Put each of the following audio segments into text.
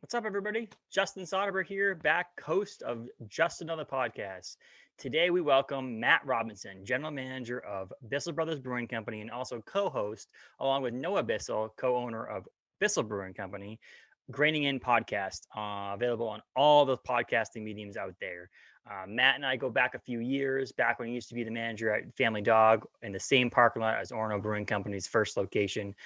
What's up, everybody? Justin Soderbergh here, back host of Just Another Podcast. Today, we welcome Matt Robinson, General Manager of Bissell Brothers Brewing Company, and also co-host, along with Noah Bissell, co-owner of Bissell Brewing Company, Graining In Podcast, available on all the podcasting mediums out there. Matt and I go back a few years, back when he used to be the manager at Family Dog in the same parking lot as Orono Brewing Company's first location.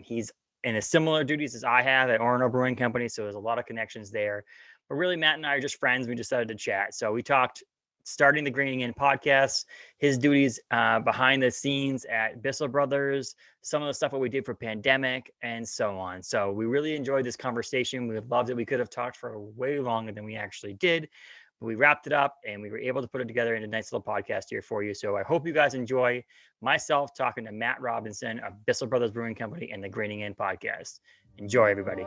He's in a similar duties as I have at Orono Brewing Company, so there's a lot of connections there. But really, Matt and I are just friends. We decided to chat. So we talked starting the Graining In podcast, his duties behind the scenes at Bissell Brothers, some of the stuff that we did for pandemic, and so on. So we really enjoyed this conversation. We loved it. We could have talked for way longer than we actually did. But we wrapped it up and we were able to put it together in a nice little podcast here for you. So I hope you guys enjoy myself talking to Matt Robinson of Bissell Brothers Brewing Company and the Graining In podcast. Enjoy, everybody.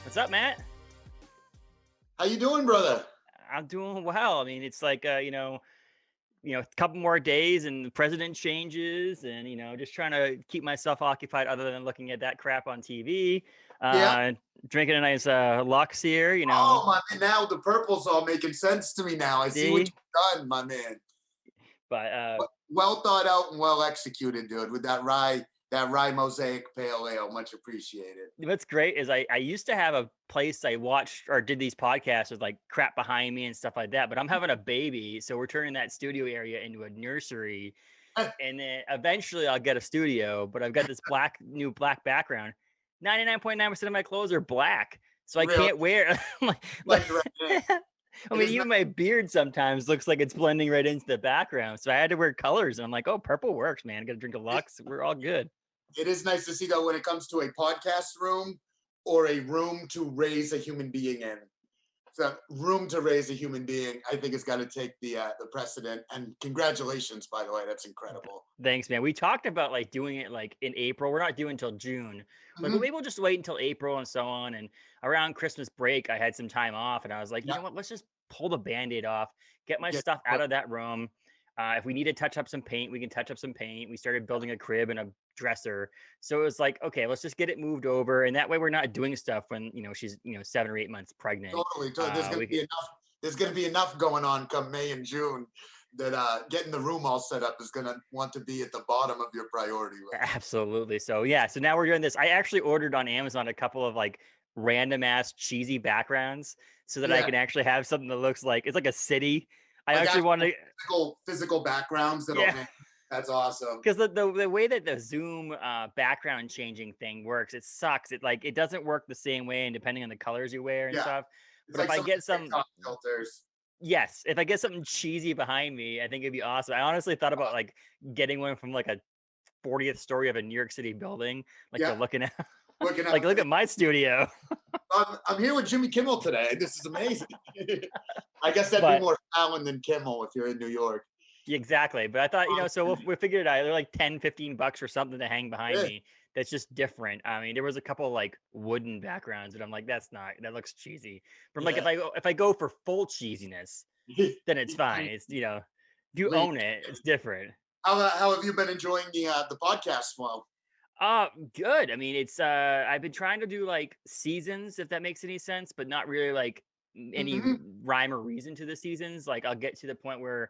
What's up, Matt? How you doing, brother? I'm doing well. I mean, it's like, a couple more days and the president changes and, just trying to keep myself occupied other than looking at that crap on TV, Yeah. drinking a nice Lux here, Oh, my man, now the purple's all making sense to me now. I see what see, you've done, my man. but Well thought out and well executed, dude, with that rye mosaic pale ale. Much appreciated. what's great is I used to have a place I watched or did these podcasts with like crap behind me and stuff like that, but I'm having a baby. So we're turning that studio area into a nursery. And then eventually I'll get a studio, but I've got this new black background. 99.9% of my clothes are black. So I Really? can't wear like, Blend right in. I mean, even my beard sometimes looks like it's blending right into the background. So I had to wear colors and I'm like, oh, purple works, man. I got to drink a Lux. We're all good. It is nice to see, though, when it comes to a podcast room or a room to raise a human being in. So, room to raise a human being, I think, has got to take the precedent. And congratulations, by the way, that's incredible. Thanks, man. We talked about like doing it like in April. We're not doing until June. Like, well, Mhm. maybe we'll just wait until April and so on. And around Christmas break, I had some time off and I was like, you Yeah, know what? Let's just pull the band-aid off, get my get stuff out of that room. If we need to touch up some paint, we can touch up some paint. We started building a crib and a dresser. So it was like, okay, let's just get it moved over. And that way we're not doing stuff when, she's, 7 or 8 months pregnant. totally. There's going We to could, be enough. There's going to be enough going on come May and June that getting the room all set up is going to want to be at the bottom of your priority list. Absolutely. So yeah, so now we're doing this. I actually ordered on Amazon a couple of like random ass cheesy backgrounds so that I Yeah, can actually have something that looks like it's like a city. I like actually want actual to, physical backgrounds that'll yeah, hang. That's awesome. because the way that the Zoom background changing thing works, it sucks. It doesn't work the same way, and depending on the colors you wear and Yeah, stuff. it's But if like I some of get the some, TikTok filters. yes, if I get something cheesy behind me, I think it'd be awesome. I honestly thought about like getting one from like a 40th story of a New York City building, like Yeah, they're looking at. looking Like, up. look at my studio. I'm here with Jimmy Kimmel today. This is amazing. I guess that'd be But more Fallon than Kimmel if you're in New York. exactly. But I thought, so Um, we'll figure it out. They're like 10, $15 for something to hang behind yeah, me. That's just different. I mean, there was a couple of, like wooden backgrounds, and I'm like, that looks cheesy. But I'm like, yeah. if I go for full cheesiness, then it's fine. It's if you Leave. own it, it's different. How have you been enjoying the podcast flow? Good. I mean, it's I've been trying to do like seasons, if that makes any sense, but not really like any Hmm. rhyme or reason to the seasons. Like I'll get to the point where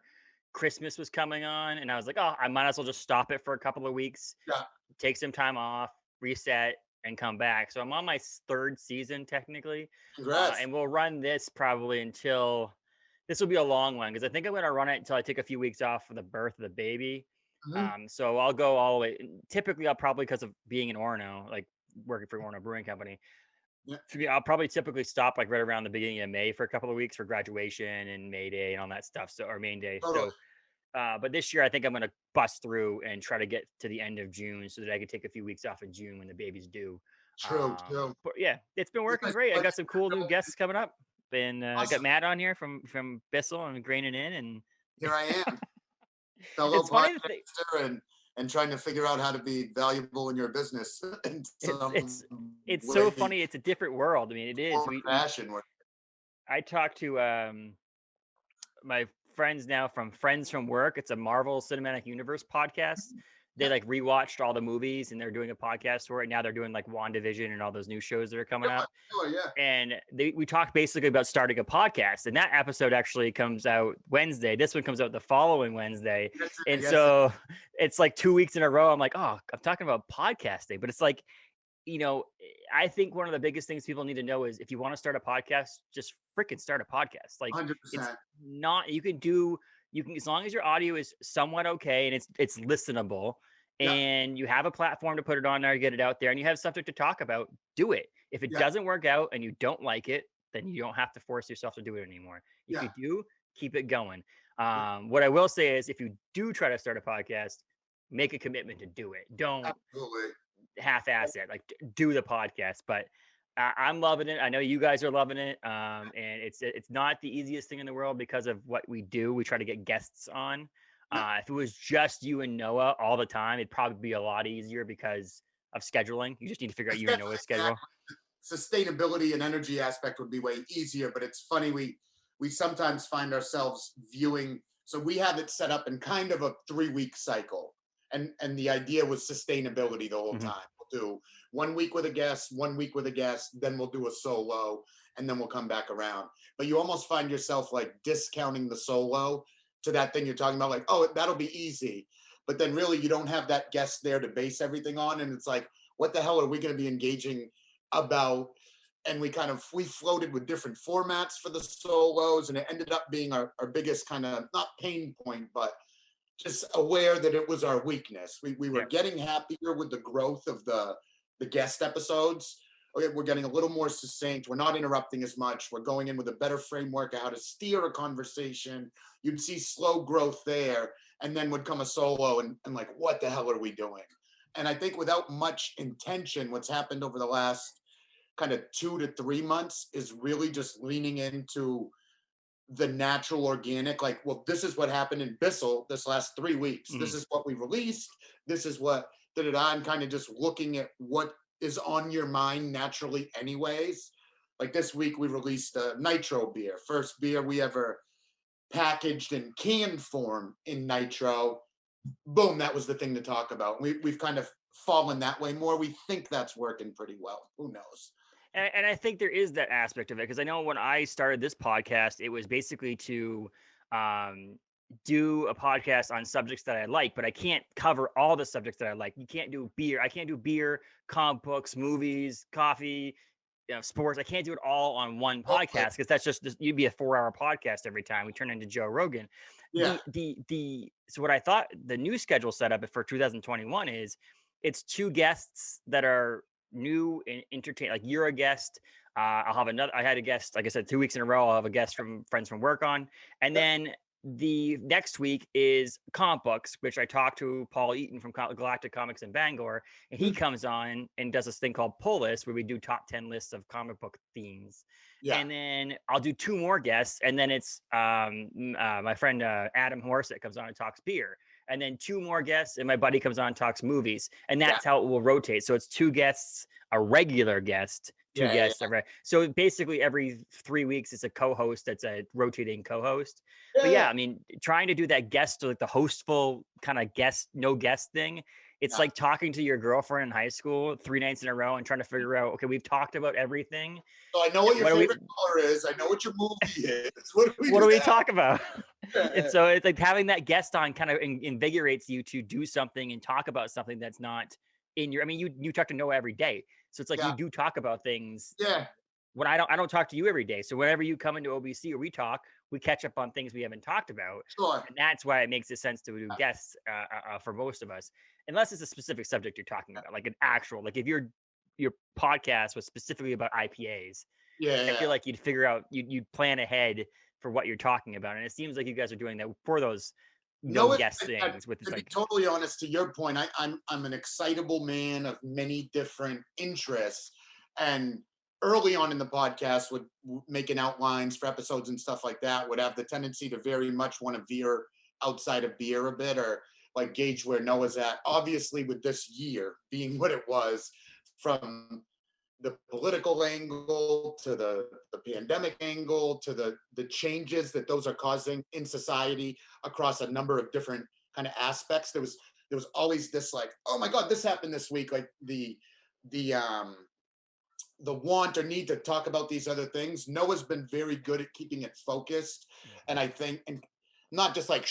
Christmas was coming on and I was like, oh, I might as well just stop it for a couple of weeks, Yeah, take some time off, reset, and come back. So I'm on my third season technically. congrats. And we'll run this probably until this will be a long one because I think I'm going to run it until I take a few weeks off for the birth of the baby. Hmm. So I'll go all the way. Typically, I'll probably, because of being in Orono, like working for Orono Brewing Company, Yeah, I'll probably typically stop like right around the beginning of May for a couple of weeks for graduation and May Day and all that stuff. So, or main day. totally. So, but this year I think I'm going to bust through and try to get to the end of June so that I can take a few weeks off in June when the baby's due. True, true. But yeah, it's been It's working nice great. I to got some cool new guests coming up. And got Awesome. Matt on here from Bissell and Graining In, and Here I am, fellow it's funny to think. podcaster and and trying to figure out how to be valuable in your business in It's some it's it's so way funny. It's a different world. I mean, it is. or fashion. Where I talked to my friends now from Friends from Work. It's a Marvel Cinematic Universe podcast. They yeah, like rewatched all the movies and they're doing a podcast for it. Now they're doing like WandaVision and all those new shows that are coming sure, up. sure, yeah. And we talked basically about starting a podcast. And that episode actually comes out Wednesday. This one comes out the following Wednesday. Yes, And yes, so it's like 2 weeks in a row. I'm like, oh, I'm talking about podcasting. But it's like, you know, I think one of the biggest things people need to know is if you want to start a podcast, just freaking start a podcast. Like it's 100%. not you can as long as your audio is somewhat okay and it's listenable Yeah, and you have a platform to put it on there, get it out there, and you have something to talk about, do it. If it yeah, doesn't work out and you don't like it, then you don't have to force yourself to do it anymore. If yeah, you do, keep it going. yeah, What I will say is if you do try to start a podcast, make a commitment to do it. Don't absolutely. half-ass it. Like do the podcast, but I'm loving it. I know you guys are loving it, and it's not the easiest thing in the world because of what we do. We try to get guests on. Yeah, If it was just you and Noah all the time, it'd probably be a lot easier because of scheduling. You just need to figure out you and Noah's schedule. sustainability and energy aspect would be way easier, but it's funny, we sometimes find ourselves viewing, so we have it set up in kind of a 3-week cycle, and the idea was sustainability the whole Hmm. time. We'll do 1 week with a guest, 1 week with a guest, then we'll do a solo, and then we'll come back around. But you almost find yourself like discounting the solo to that thing you're talking about, like, oh, that'll be easy, but then really you don't have that guest there to base everything on, and it's like, what the hell are we going to be engaging about? And we floated with different formats for the solos, and it ended up being our biggest kind of, not pain point, but just aware that it was our weakness. We were Yeah. getting happier with the growth of the guest episodes. Okay, we're getting a little more succinct, we're not interrupting as much, we're going in with a better framework of how to steer a conversation. You'd see slow growth there, and then would come a solo, and like, what the hell are we doing? And I think without much intention, what's happened over the last kind of 2 to 3 months is really just leaning into the natural organic, like, well, this is what happened in Bissell this last 3 weeks. Hmm. This is what we released. This is what did it on, kind of just looking at what is on your mind naturally anyways. Like this week we released a nitro beer, first beer we ever packaged in can form in nitro. Boom, that was the thing to talk about. We've kind of fallen that way more. We think that's working pretty well. Who knows? And I think there is that aspect of it because I know when I started this podcast, it was basically to um, do a podcast on subjects that I like, but I can't cover all the subjects that I like. You can't do beer. I can't do beer, comic books, movies, coffee, sports. I can't do it all on one Hopefully. podcast because that's just you'd be a 4-hour podcast every time we turn into Joe Rogan. Yeah. So what I thought the new schedule set up for 2021 is it's 2 guests that are new and entertain. Like you're a guest. I'll have another. I had a guest, like I said, 2 weeks in a row. I'll have a guest from Friends from Work on, and then the next week is comic books, which I talked to Paul Eaton from Galactic Comics in Bangor, and he comes on and does this thing called Pull List, where we do top 10 lists of comic book themes. Yeah. And then I'll do 2 more guests, and then it's my friend Adam Horsett comes on and talks beer, and then 2 more guests, and my buddy comes on and talks movies, and that's how it will rotate. So it's 2 guests, a regular guest, 2 guests. So basically every 3 weeks it's a co-host that's a rotating co-host. But yeah, I mean, trying to do that guest, like the hostful kind of guest, no guest thing, it's like talking to your girlfriend in high school 3 nights in a row and trying to figure out, okay, we've talked about everything. So I know what your favorite color is. I know what your movie is. What do we talk about? And so it's like having that guest on kind of invigorates you to do something and talk about something that's not in your. I mean, you talk to Noah every day, so it's like you do talk about things. Yeah. When I don't talk to you every day, so whenever you come into OBC or we talk, we catch up on things we haven't talked about. Sure. And that's why it makes sense to do guests for most of us, unless it's a specific subject you're talking about, like an actual, like if your podcast was specifically about IPAs, I feel like you'd figure out, you'd plan ahead for what you're talking about. And it seems like you guest are doing that for those no guest things. With to be totally honest, to your point, I'm an excitable man of many different interests, and early on in the podcast would making outlines for episodes and stuff like that would have the tendency to very much want to veer outside of beer a bit, or like gauge where Noah's at. Obviously, with this year being what it was, from the political angle to the pandemic angle to the changes that those are causing in society across a number of different kind of aspects. There was always this like, oh my God, this happened this week. Like the want or need to talk about these other things. Noah's been very good at keeping it focused. And I think, and not just like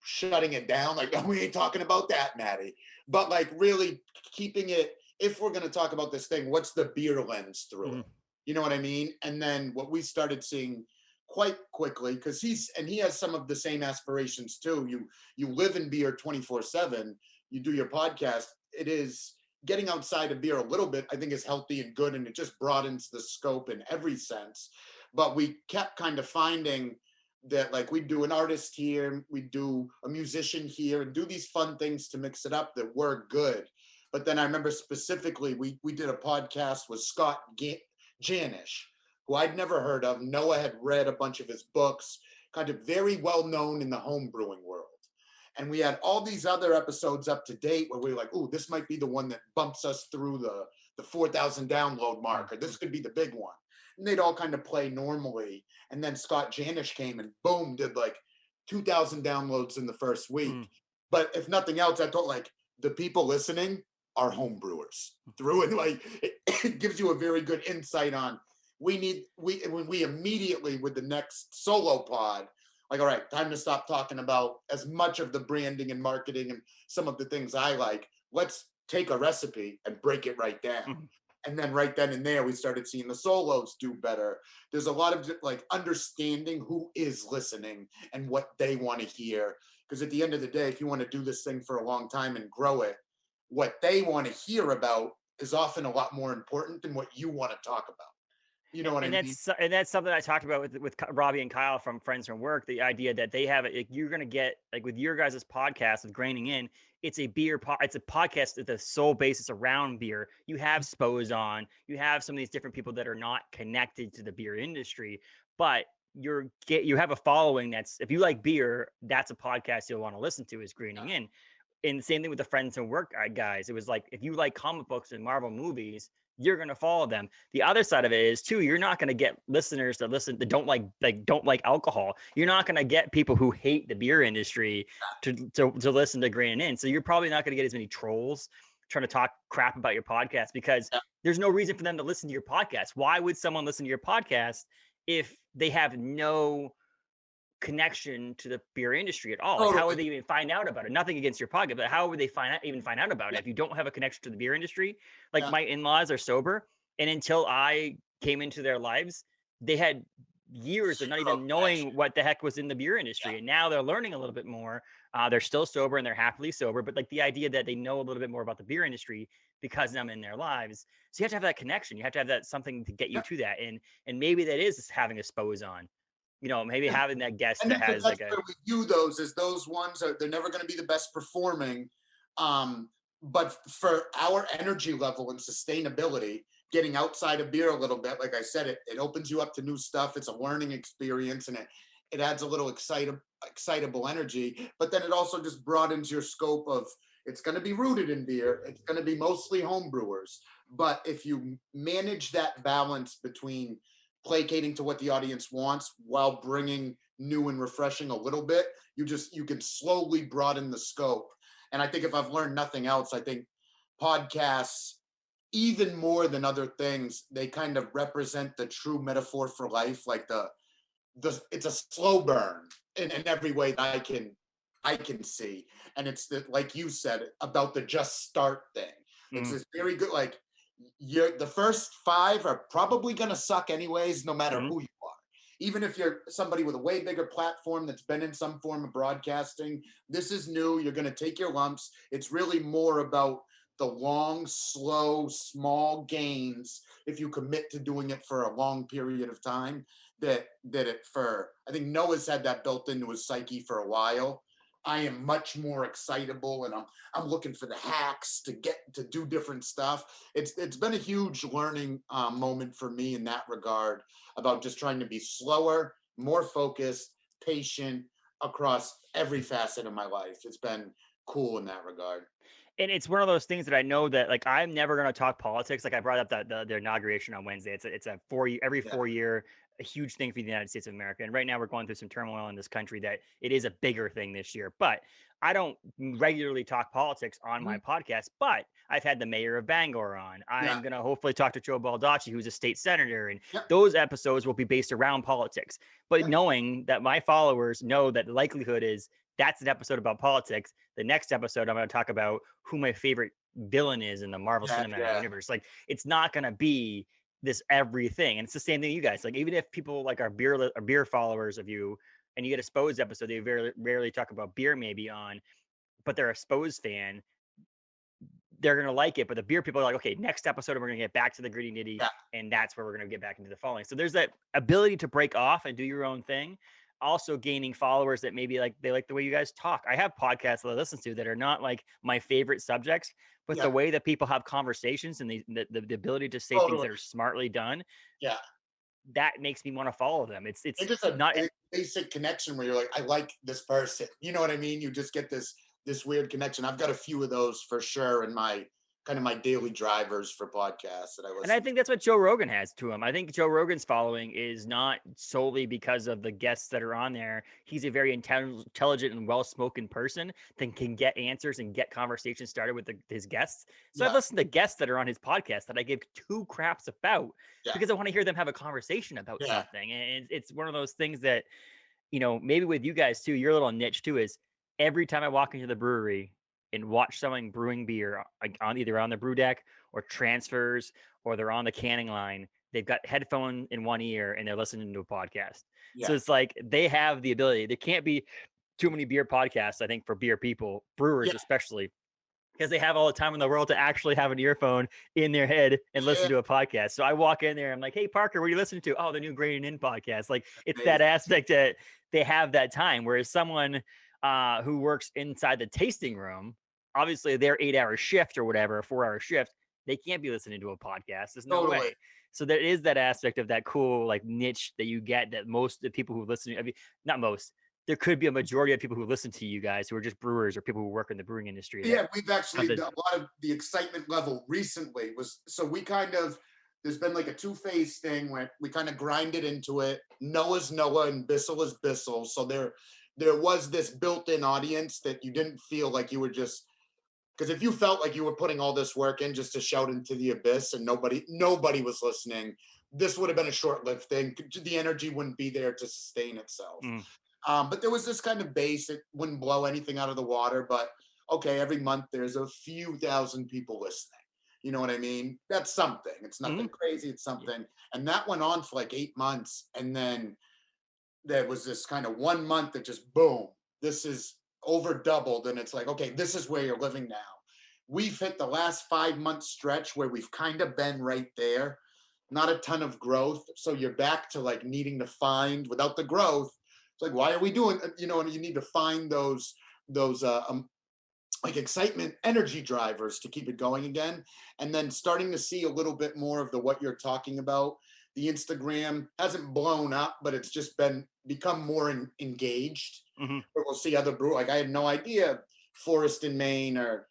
shutting it down, like, oh, we ain't talking about that, Maddie, but like really keeping it, if we're going to talk about this thing, what's the beer lens through Mm-hmm. it? You know what I mean? And then what we started seeing quite quickly, because he has some of the same aspirations too. You live in beer 24/7, you do your podcast. It is getting outside of beer a little bit, I think, is healthy and good, and it just broadens the scope in every sense. But we kept kind of finding that, like, we do an artist here, we do a musician here, and do these fun things to mix it up that were good. But then I remember specifically, we did a podcast with Scott Janish, who I'd never heard of. Noah had read a bunch of his books, kind of very well known in the home brewing world. And we had all these other episodes up to date where we were like, oh, this might be the one that bumps us through the 4,000 download mark, or this could be the big one. And they'd all kind of play normally. And then Scott Janish came and boom, did like 2,000 downloads in the first week. But if nothing else, I thought like the people listening are home brewers through it. Like it gives you a very good insight on when we immediately with the next solo pod, like, all right, time to stop talking about as much of the branding and marketing and some of the things I like. Let's take a recipe and break it right down. And then right then and there, we started seeing the solos do better. There's a lot of like understanding who is listening and what they want to hear. Because at the end of the day, if you want to do this thing for a long time and grow it, what they want to hear about is often a lot more important than what you want to talk about. You know what I mean? And that's something I talked about with Robbie and Kyle from Friends from Work. The idea that they have it, like, you're gonna get like with your guys' podcast with Graining In, it's a it's a podcast at the sole basis around beer. You have Spose on, you have some of these different people that are not connected to the beer industry, but you have a following that's, if you like beer, that's a podcast you'll want to listen to, is Graining In. And the same thing with the Friends and Work guys. It was like, if you like comic books and Marvel movies, you're going to follow them. The other side of it is too, you're not going to get listeners that don't like alcohol. You're not going to get people who hate the beer industry to listen to Graining In. So you're probably not going to get as many trolls trying to talk crap about your podcast, because there's no reason for them to listen to your podcast. Why would someone listen to your podcast if they have no connection to the beer industry at all? Like, how would they even find out about it? Nothing against your podcast, but how would they find out about it if you don't have a connection to the beer industry? Like, my in-laws are sober, and until I came into their lives, they had years of not even knowing what the heck was in the beer industry. And now they're learning a little bit more. They're still sober and they're happily sober, but like the idea that they know a little bit more about the beer industry because I'm in their lives. So you have to have that connection. You have to have that something to get you to that. And maybe that is having a Spose on. Maybe having that guest and that has that's like a. where we view those as those ones they're never going to be the best performing, but for our energy level and sustainability, getting outside of beer a little bit, like I said, it opens you up to new stuff. It's a learning experience, and it adds a little excitable energy. But then it also just broadens your scope of, it's going to be rooted in beer. It's going to be mostly home brewers. But if you manage that balance between placating to what the audience wants while bringing new and refreshing a little bit, you can slowly broaden the scope. And I think if I've learned nothing else, I think podcasts, even more than other things, they kind of represent the true metaphor for life. Like it's a slow burn in every way that I can see. And it's like you said about the just start thing. It's this very good, like, the first 5 are probably going to suck anyways, no matter who you are. Even if you're somebody with a way bigger platform that's been in some form of broadcasting, this is new. You're going to take your lumps. It's really more about the long, slow, small gains, if you commit to doing it for a long period of time, I think Noah's had that built into his psyche for a while. I am much more excitable, and I'm looking for the hacks to get to do different stuff. It's been a huge learning moment for me in that regard, about just trying to be slower, more focused, patient across every facet of my life. It's been cool in that regard. And it's one of those things that I know that like I'm never going to talk politics. Like I brought up that the inauguration on Wednesday. It's a every Yeah. 4 year a huge thing for the United States of America. And right now we're going through some turmoil in this country that it is a bigger thing this year. But I don't regularly talk politics on my Mhm. podcast. But I've had the mayor of Bangor on. Yeah. I'm gonna hopefully talk to Joe Baldacci, who's a state senator, and Yep. those episodes will be based around politics. But Yeah. knowing that my followers know that the likelihood is that's an episode about politics. The next episode, I'm going to talk about who my favorite villain is in the Marvel Yeah. Cinematic Yeah. Universe. Like, it's not going to be this everything, and it's the same thing, you guys. Like, even if people like are beer followers of you, and you get a Spose episode, they very rarely talk about beer, maybe on, but they're a Spose fan. They're gonna like it, but the beer people are like, okay, next episode we're gonna get back to the gritty nitty, Yeah. and that's where we're gonna get back into the following. So there's that ability to break off and do your own thing. Also gaining followers that maybe like they like the way you guys talk. I have podcasts that I listen to that are not like my favorite subjects, but the Yeah. way that people have conversations and the ability to say things Totally. that are smartly done, Yeah. that makes me want to follow them. It's It's just a not basic connection where you're like, I like this person. You know what I mean? You just get this weird connection. I've got a few of those for sure in my kind of my daily drivers for podcasts that I And I listen to. think that's what Joe Rogan has to him. I think Joe Rogan's following is not solely because of the guests that are on there. He's a very intelligent and well-spoken person that can get answers and get conversations started with his guests. So I've Yeah. listened to guests that are on his podcast that I give two craps about Yeah. because I want to hear them have a conversation about Yeah. something. And it's one of those things that, maybe with you guys too, your little niche too is every time I walk into the brewery and watch someone brewing beer on either on the brew deck or transfers or they're on the canning line, they've got headphone in one ear and they're listening to a podcast. So Yeah. it's like they have the ability. There can't be too many beer podcasts, I think, for beer people, brewers Yeah. especially, because they have all the time in the world to actually have an earphone in their head and listen Yeah. to a podcast. So I walk in there, I'm like, hey, Parker, what are you listening to? Oh, the new Grain In podcast. Like it's that Amazing. aspect that they have that time. Whereas someone who works inside the tasting room, obviously their 8 hour shift or whatever, a 4 hour shift, they can't be listening to a podcast. There's no Totally. way. So there is that aspect of that cool like niche that you get that most of the people who listen, I mean, not most, there could be a majority of people who listen to you guys who are just brewers or people who work in the brewing industry that Yeah, we've have actually the a lot of the excitement level recently was so we kind of there's been like a two-phase thing where we kind of grinded into it. Noah's Noah and Bissell is Bissell. So there was this built-in audience that you didn't feel like you were just because if you felt like you were putting all this work in just to shout into the abyss and nobody was listening, this would have been a short-lived thing. The energy wouldn't be there to sustain itself. mm, But there was this kind of base. It wouldn't blow anything out of the water, but okay, every month there's a few thousand people listening. You know what I mean? That's something. It's nothing mm, crazy. It's yeah. something. And that went on for like 8 months. And then there was this kind of 1 month that just boom, this is over doubled. And it's like, okay, this is where you're living now. We've hit the last 5 month stretch where we've kind of been right there, not a ton of growth. So you're back to like needing to find without the growth. It's like, why are we doing, and you need to find those like excitement energy drivers to keep it going again. And then starting to see a little bit more of the what you're talking about. The Instagram hasn't blown up, but it's just become more engaged. Mhm. Where we'll see other like I had no idea Forest in Maine or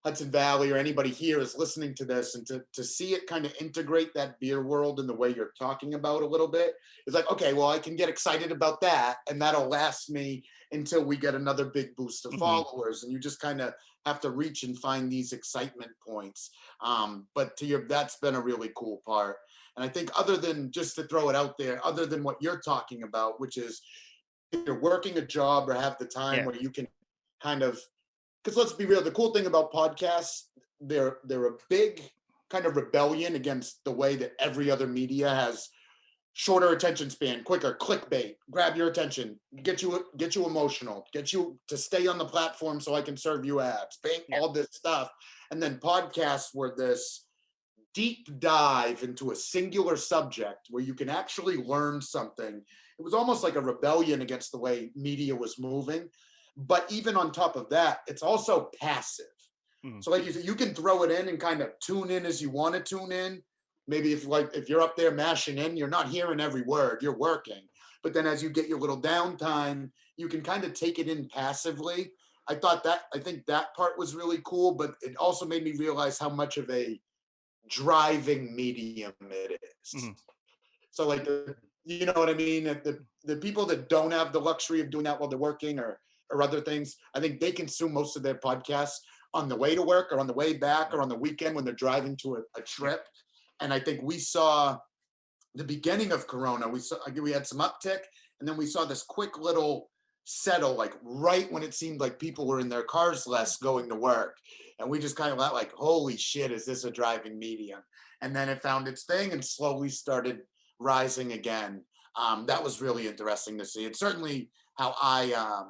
Hudson Valley or anybody here is listening to this, and to see it kind of integrate that beer world in the way you're talking about a little bit, it's like, okay, well, I can get excited about that, and that'll last me until we get another big boost of Mhm. followers. And you just kind of have to reach and find these excitement points. But that's been a really cool part. And I think other than just to throw it out there, other than what you're talking about, which is if you're working a job or have the time Yeah. where you can kind of because let's be real, the cool thing about podcasts, they're a big kind of rebellion against the way that every other media has shorter attention span, quicker clickbait, grab your attention, get you emotional, get you to stay on the platform so I can serve you ads, bang, Yeah. all this stuff. And then podcasts were this deep dive into a singular subject where you can actually learn something. It was almost like a rebellion against the way media was moving. But even on top of that, it's also passive. Mhm. So like you said, you can throw it in and kind of tune in as you want to tune in. Maybe if you're up there mashing in, you're not hearing every word, you're working. But then as you get your little downtime, you can kind of take it in passively. I think that part was really cool, but it also made me realize how much of a driving medium it is. Mhm. So like you know what I mean? The people that don't have the luxury of doing that while they're working or other things, I think they consume most of their podcasts on the way to work or on the way back or on the weekend when they're driving to a Yep. trip. And I think we saw the beginning of Corona, we had some uptick, and then we saw this quick little settle, like right when it seemed like people were in their cars less going to work, and we just kind of like, holy shit, is this a driving medium? And then it found its thing and slowly started rising again. That was really interesting to see. It's certainly how I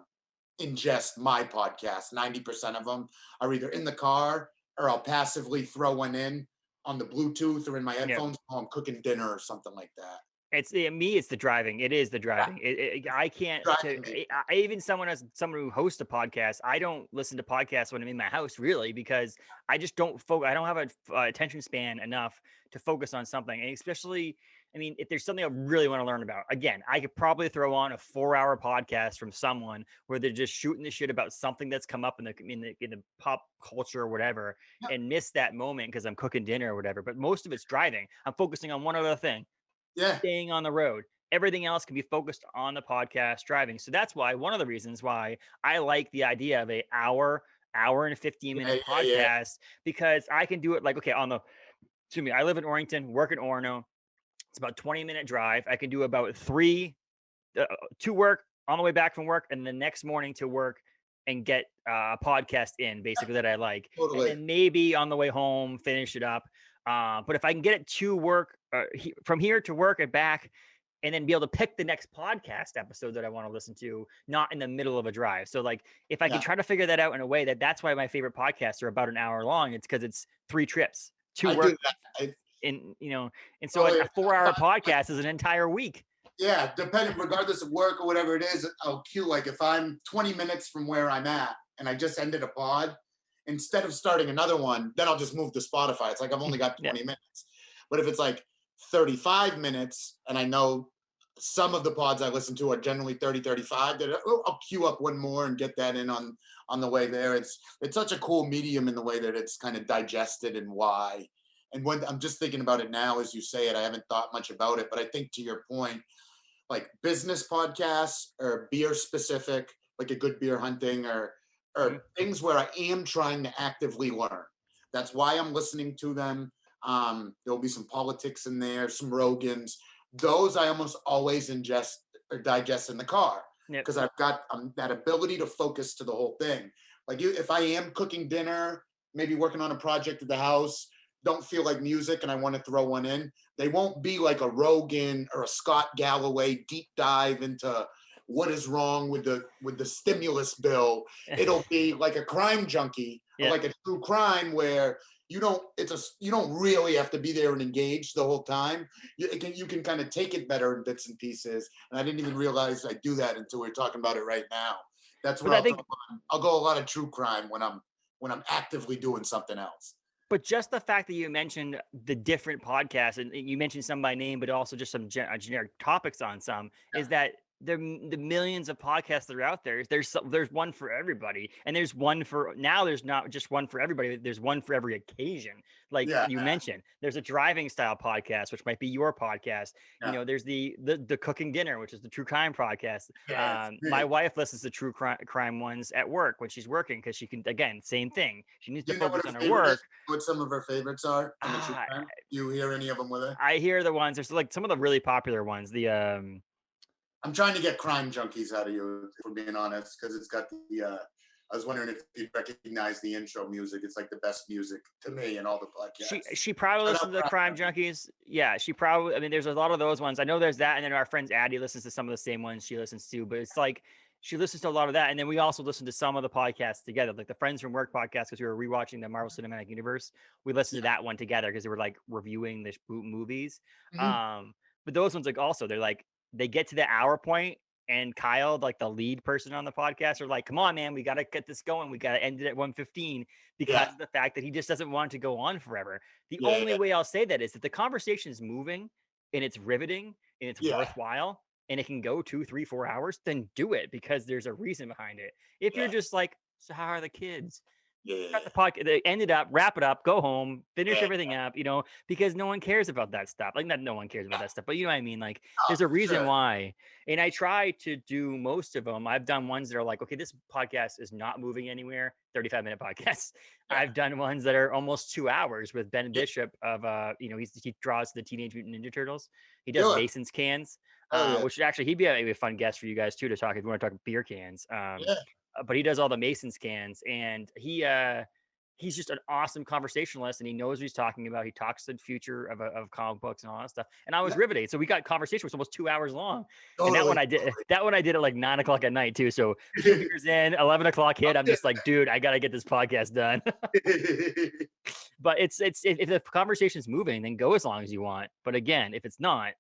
ingest my podcast. 90% of them are either in the car or I'll passively throw one in on the Bluetooth or in my Yep. headphones while I'm cooking dinner or something like that. It's me. It's the driving. It is the driving. I can't. Driving me. Even someone who hosts a podcast. I don't listen to podcasts when I'm in my house, really, because I just don't focus. I don't have a attention span enough to focus on something, and especially. I mean, if there's something I really want to learn about, again, I could probably throw on a 4-hour podcast from someone where they're just shooting the shit about something that's come up in the pop culture or whatever, Yeah. and miss that moment because I'm cooking dinner or whatever. But most of it's driving. I'm focusing on one other thing, Yeah. staying on the road. Everything else can be focused on the podcast driving. So that's why one of the reasons why I like the idea of a hour and 15 Yeah. minute Yeah. Yeah. podcast, because I can do it like, okay, excuse me, I live in Orrington, work in Orono. It's about 20-minute drive. I can do about three to work, on the way back from work, and the next morning to work, and get a podcast in basically that I like. And Totally. then maybe on the way home, finish it up. But if I can get it to work, from here to work and back, and then be able to pick the next podcast episode that I want to listen to, not in the middle of a drive. So like, if I can Yeah. try to figure that out in a way that's why my favorite podcasts are about an hour long. It's because it's 3 trips to I do work, that. I and and so totally. a 4-hour podcast is an entire week. Yeah, depending, regardless of work or whatever it is, I'll cue, like if I'm 20 minutes from where I'm at and I just ended a pod, instead of starting another one, then I'll just move to Spotify. It's like I've only got Yeah. 20 minutes. But if it's like 35 minutes and I know some of the pods I listen to are generally 30, 35, then I'll queue up one more and get that in on the way there. It's such a cool medium in the way that it's kind of digested and why. And when I'm just thinking about it now, as you say it, I haven't thought much about it, but I think to your point, like business podcasts or beer specific, like a good beer hunting or things where I am trying to actively learn. That's why I'm listening to them. There'll be some politics in there, some Rogans. Those I almost always ingest or digest in the car Yep. because I've got that ability to focus to the whole thing. Like if I am cooking dinner, maybe working on a project at the house, don't feel like music and I want to throw one in, they won't be like a Rogan or a Scott Galloway deep dive into what is wrong with the stimulus bill. It'll be like a crime junkie or Yeah. like a true crime where you don't really have to be there and engage the whole time. You can kind of take it better in bits and pieces. And I didn't even realize I do that until we're talking about it right now. That's But where I think I'll go a lot of true crime when I'm actively doing something else. But just the fact that you mentioned the different podcasts, and you mentioned some by name, but also just some generic topics on some, is that the millions of podcasts that are out there. There's one for everybody, and there's one for now. There's not just one for everybody. There's one for every occasion. Like Yeah, you mentioned, there's a driving style podcast, which might be your podcast. yeah, There's the cooking dinner, which is the true crime podcast. yeah. It's My big. wife listens to true crime ones at work when she's working because she can, again, same thing. She needs Do to you know focus what her on her favorite is? work. What some of her favorites are on the true Ah, crime? Do you hear any of them with her? I hear the ones. There's like some of the really popular ones. I'm trying to get crime junkies out of you, if we're being honest, because it's got the. I was wondering if you'd recognize the intro music. It's like the best music to me in all the podcasts. She probably Shout listens out to the Crime Junkie. Junkies. Yeah, she probably. I mean, there's a lot of those ones. I know there's that, and then our friend Addie listens to some of the same ones she listens to. But it's like she listens to a lot of that, and then we also listen to some of the podcasts together, like the Friends from Work podcast, because we were rewatching the Marvel Cinematic Universe. We listened to that one together because they were like reviewing the movies. Mhm. But those ones, like, also they're like they get to the hour point, and Kyle, like the lead person on the podcast, are like, "Come on, man, we got to get this going. We got to end it at 1:15," because Yeah, of the fact that he just doesn't want it to go on forever. The yeah, only way I'll say that is that the conversation is moving and it's riveting and it's yeah, worthwhile and it can go 2, 3, 4 hours, then do it because there's a reason behind it. If you're yeah, just like So how are the kids? Yeah. Cut the podcast. They ended up, wrap it up, go home, finish everything up, because no one cares about that stuff. Like, not no one cares about that stuff, but you know what I mean? Like, Oh, there's a for reason sure. why. And I try to do most of them. I've done ones that are like, okay, this podcast is not moving anywhere, 35-minute podcasts. Yeah. I've done ones that are almost 2 hours with Ben Yeah. Bishop of, he draws the Teenage Mutant Ninja Turtles. He does Do it. Mason's cans, Oh yeah. which actually, he'd be maybe a fun guest for you guys too to talk if you want to talk beer cans. Yeah. But he does all the Mason's cans, and he's just an awesome conversationalist, and he knows what he's talking about. He talks to the future of comic books and all that stuff. And I was Yeah. riveted. So we got conversation was almost 2 hours long. And Totally. that one I did at like 9 o'clock at night too. So 2 beers in, 11 o'clock hit. I'm just like, dude, I gotta get this podcast done. But it's if the conversation's moving, then go as long as you want. But again, if it's not,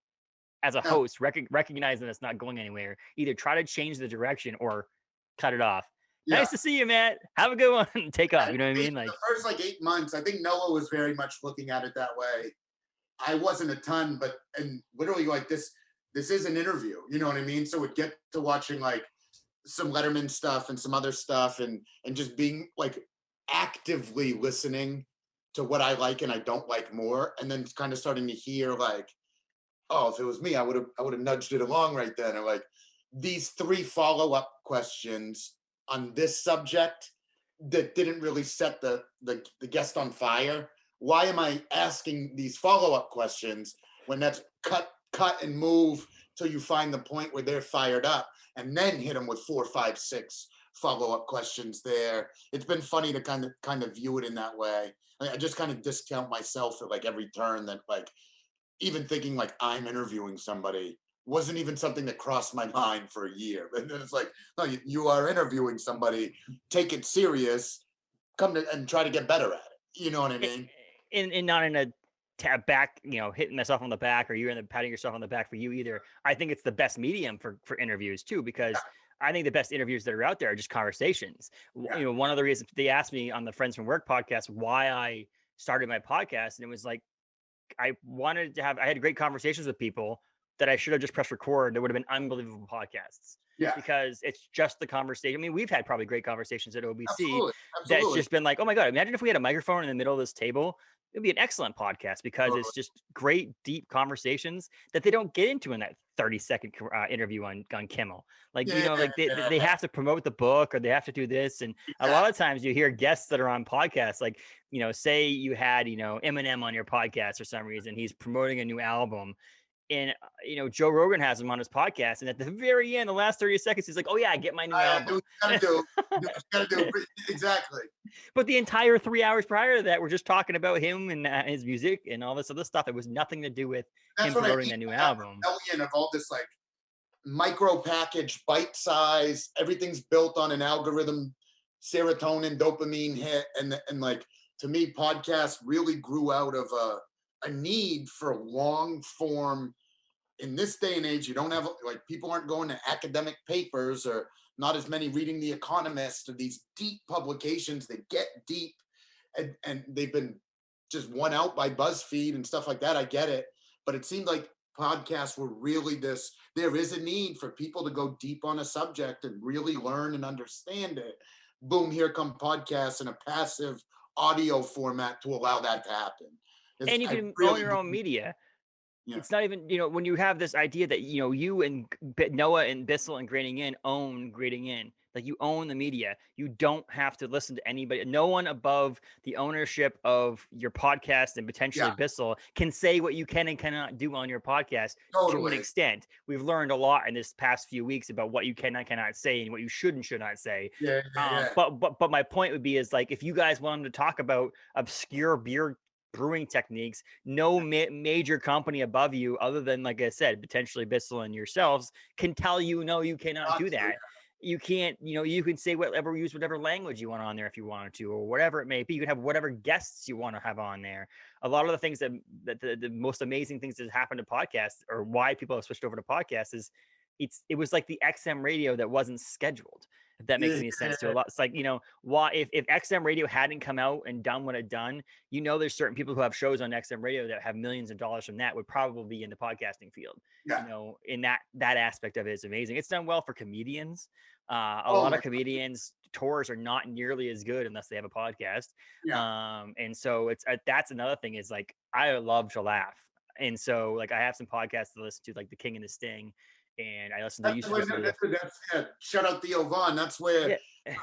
as a No. host, recognize that it's not going anywhere. Either try to change the direction or cut it off. Yeah. Nice to see you, Matt. Have a good one. Take off. You know what I mean? Like, the first like 8 months, I think Noah was very much looking at it that way. I wasn't a ton, but and literally like this is an interview. You know what I mean? So we'd get to watching like some Letterman stuff and some other stuff, and just being like actively listening to what I like and I don't like more, and then kind of starting to hear like, oh, if it was me, I would have nudged it along right then. Or like these 3 follow-up questions on this subject that didn't really set the guest on fire. Why am I asking these follow-up questions when that's cut and move till you find the point where they're fired up, and then hit them with 4, 5, 6 follow-up questions there. It's been funny to kind of view it in that way. I just kind of discount myself at like every turn, that like even thinking like I'm interviewing somebody wasn't even something that crossed my mind for a year. And then it's like, no, you are interviewing somebody. Take it serious. Come to and try to get better at it. You know what I mean? and not in a tap back, hitting myself on the back, or you're in the patting yourself on the back for you either. I think it's the best medium for interviews too, because I think the best interviews that are out there are just conversations. Yeah. One of the reasons they asked me on the Friends from Work podcast why I started my podcast, and it was like, I had great conversations with people that I should have just pressed record. There would have been unbelievable podcasts. Yeah. Because it's just the conversation. I mean, we've had probably great conversations at OBC. Absolutely. That's just been like, oh my God, imagine if we had a microphone in the middle of this table. It'd be an excellent podcast, because it's just great, deep conversations that they don't get into in that 30-second interview on Kimmel. Like, like they have to promote the book, or they have to do this. And a lot of times you hear guests that are on podcasts, like, say you had, Eminem on your podcast for some reason, he's promoting a new album. And, Joe Rogan has him on his podcast. And at the very end, the last 30 seconds, he's like, oh, yeah, I get my new album. Do gotta do. Exactly. But the entire 3 hours prior to that, we're just talking about him and his music and all this other stuff. It was nothing to do with him promoting the new album. Of all this like micro package, bite size, everything's built on an algorithm, serotonin, dopamine hit. And like, to me, podcasts really grew out of a need for long form. In this day and age, you don't have like, people aren't going to academic papers, or not as many reading The Economist, or these deep publications that get deep, and they've been just won out by BuzzFeed and stuff like that. I get it, but it seemed like podcasts were really this. There is a need for people to go deep on a subject and really learn and understand it. Boom, here come podcasts in a passive audio format to allow that to happen. And you can own your own media. Yeah. It's not even, when you have this idea that, you and Noah and Bissell and Grading In, like, you own the media. You don't have to listen to anybody. No one above the ownership of your podcast and potentially Bissell can say what you can and cannot do on your podcast. To an extent. We've learned a lot in this past few weeks about what you can and cannot say and what you should and should not say. But my point would be is like, if you guys wanted to talk about obscure beer brewing techniques, no major company above you, other than, like I said, potentially Bissell and yourselves, can tell you, no, you cannot do that. You can't, you can say use whatever language you want on there if you wanted to, or whatever it may be. You can have whatever guests you want to have on there. A lot of the things that the most amazing things that happened to podcasts, or why people have switched over to podcasts, is it was like the XM radio that wasn't scheduled. If that makes any sense to a lot. It's like, why if XM radio hadn't come out and done what it done, there's certain people who have shows on XM radio that have millions of dollars from that would probably be in the podcasting field. In that aspect of it is amazing. It's done well for comedians. A lot of comedians tours are not nearly as good unless they have a podcast. Yeah. And so it's that's another thing is like I love to laugh, and so like I have some podcasts to listen to, like The King and the Sting, and I listen to used to listen to That's it. Shout out Theo Vaughn. That's where yeah.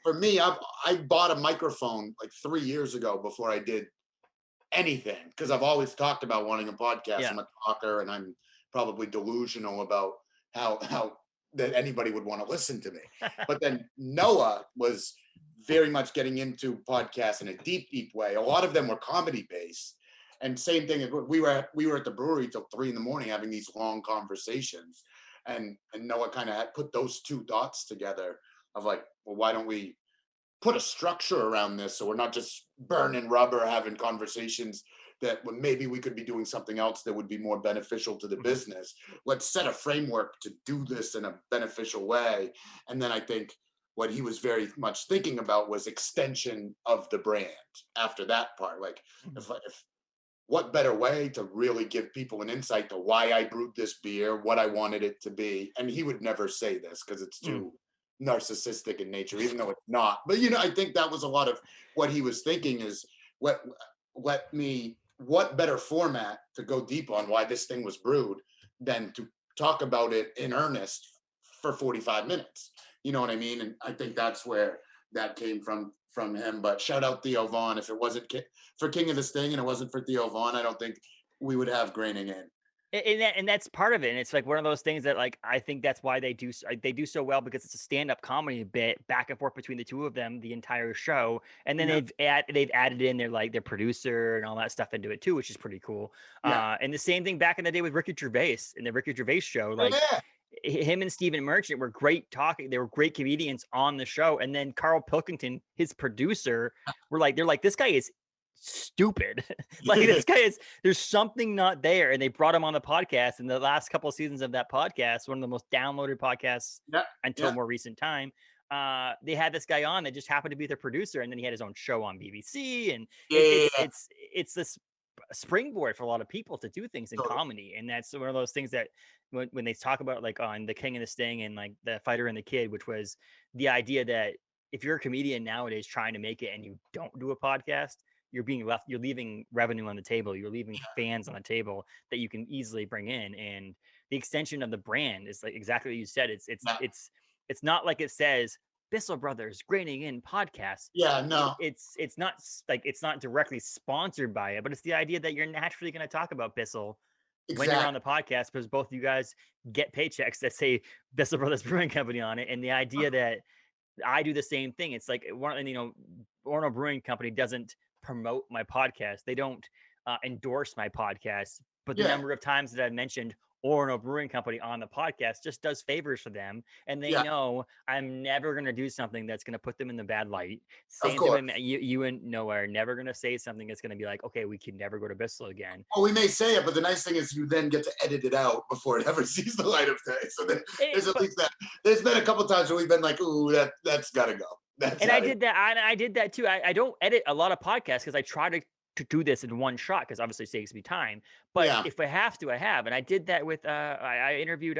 for me, I bought a microphone like 3 years ago before I did anything because I've always talked about wanting a podcast. Yeah. I'm a talker, and I'm probably delusional about how that anybody would want to listen to me. But then Noah was very much getting into podcasts in a deep way. A lot of them were comedy based, and same thing. We were at the brewery till 3 a.m. having these long conversations, and Noah kind of put those two dots together of like, well, why don't we put a structure around this so we're not just burning rubber having conversations that maybe we could be doing something else that would be more beneficial to the business. Let's set a framework to do this in a beneficial way. And then I think what he was very much thinking about was extension of the brand after that part. Like if what better way to really give people an insight to why I brewed this beer, what I wanted it to be. And he would never say this because it's too narcissistic in nature, even though it's not. But I think that was a lot of what he was thinking is what better format to go deep on why this thing was brewed than to talk about it in earnest for 45 minutes. You know what I mean? And I think that's where that came from him. But shout out Theo Vaughn. If it wasn't for King of the Sting and it wasn't for Theo Vaughn, I don't think we would have Graining In. And that's part of it. And it's like one of those things that like I think that's why they do so well, because it's a stand-up comedy bit back and forth between the two of them the entire show. And then they've added in their producer and all that stuff into it too, which is pretty cool. And the same thing back in the day with Ricky Gervais in the Ricky Gervais show. Like him and Stephen Merchant were great talking. They were great comedians on the show. And then Carl Pilkington, his producer, they're like, this guy is stupid. Like this guy is, there's something not there. And they brought him on the podcast. And the last couple of seasons of that podcast, one of the most downloaded podcasts until more recent time, they had this guy on that just happened to be their producer. And then he had his own show on BBC. And it's this springboard for a lot of people to do things in comedy. And that's one of those things that when they talk about like on The King and the Sting and like The Fighter and the Kid, which was the idea that if you're a comedian nowadays trying to make it and you don't do a podcast, you're leaving revenue on the table. You're leaving fans on the table that you can easily bring in. And the extension of the brand is like exactly what you said. It's not like it says Bissell Brothers Graining In podcast. Yeah, no. It's not like it's not directly sponsored by it, but it's the idea that you're naturally going to talk about Bissell when you're on the podcast, because both of you guys get paychecks that say Bissell Brothers Brewing Company on it. And the idea that I do the same thing. It's like Orono Brewing Company doesn't promote my podcast. They don't endorse my podcast, but the number of times that I've mentioned Orono Brewing Company on the podcast just does favors for them. And they know I'm never going to do something that's going to put them in the bad light. Same thing with you and Noah are never going to say something that's going to be like, okay, we can never go to Bissell again. Well, we may say it, but the nice thing is you then get to edit it out before it ever sees the light of day. So then there's at least that. There's been a couple times where we've been like, ooh, that's got to go. I did that too. I don't edit a lot of podcasts because I try to do this in one shot because obviously it saves me time. But if I have to, I have. And I did that with I interviewed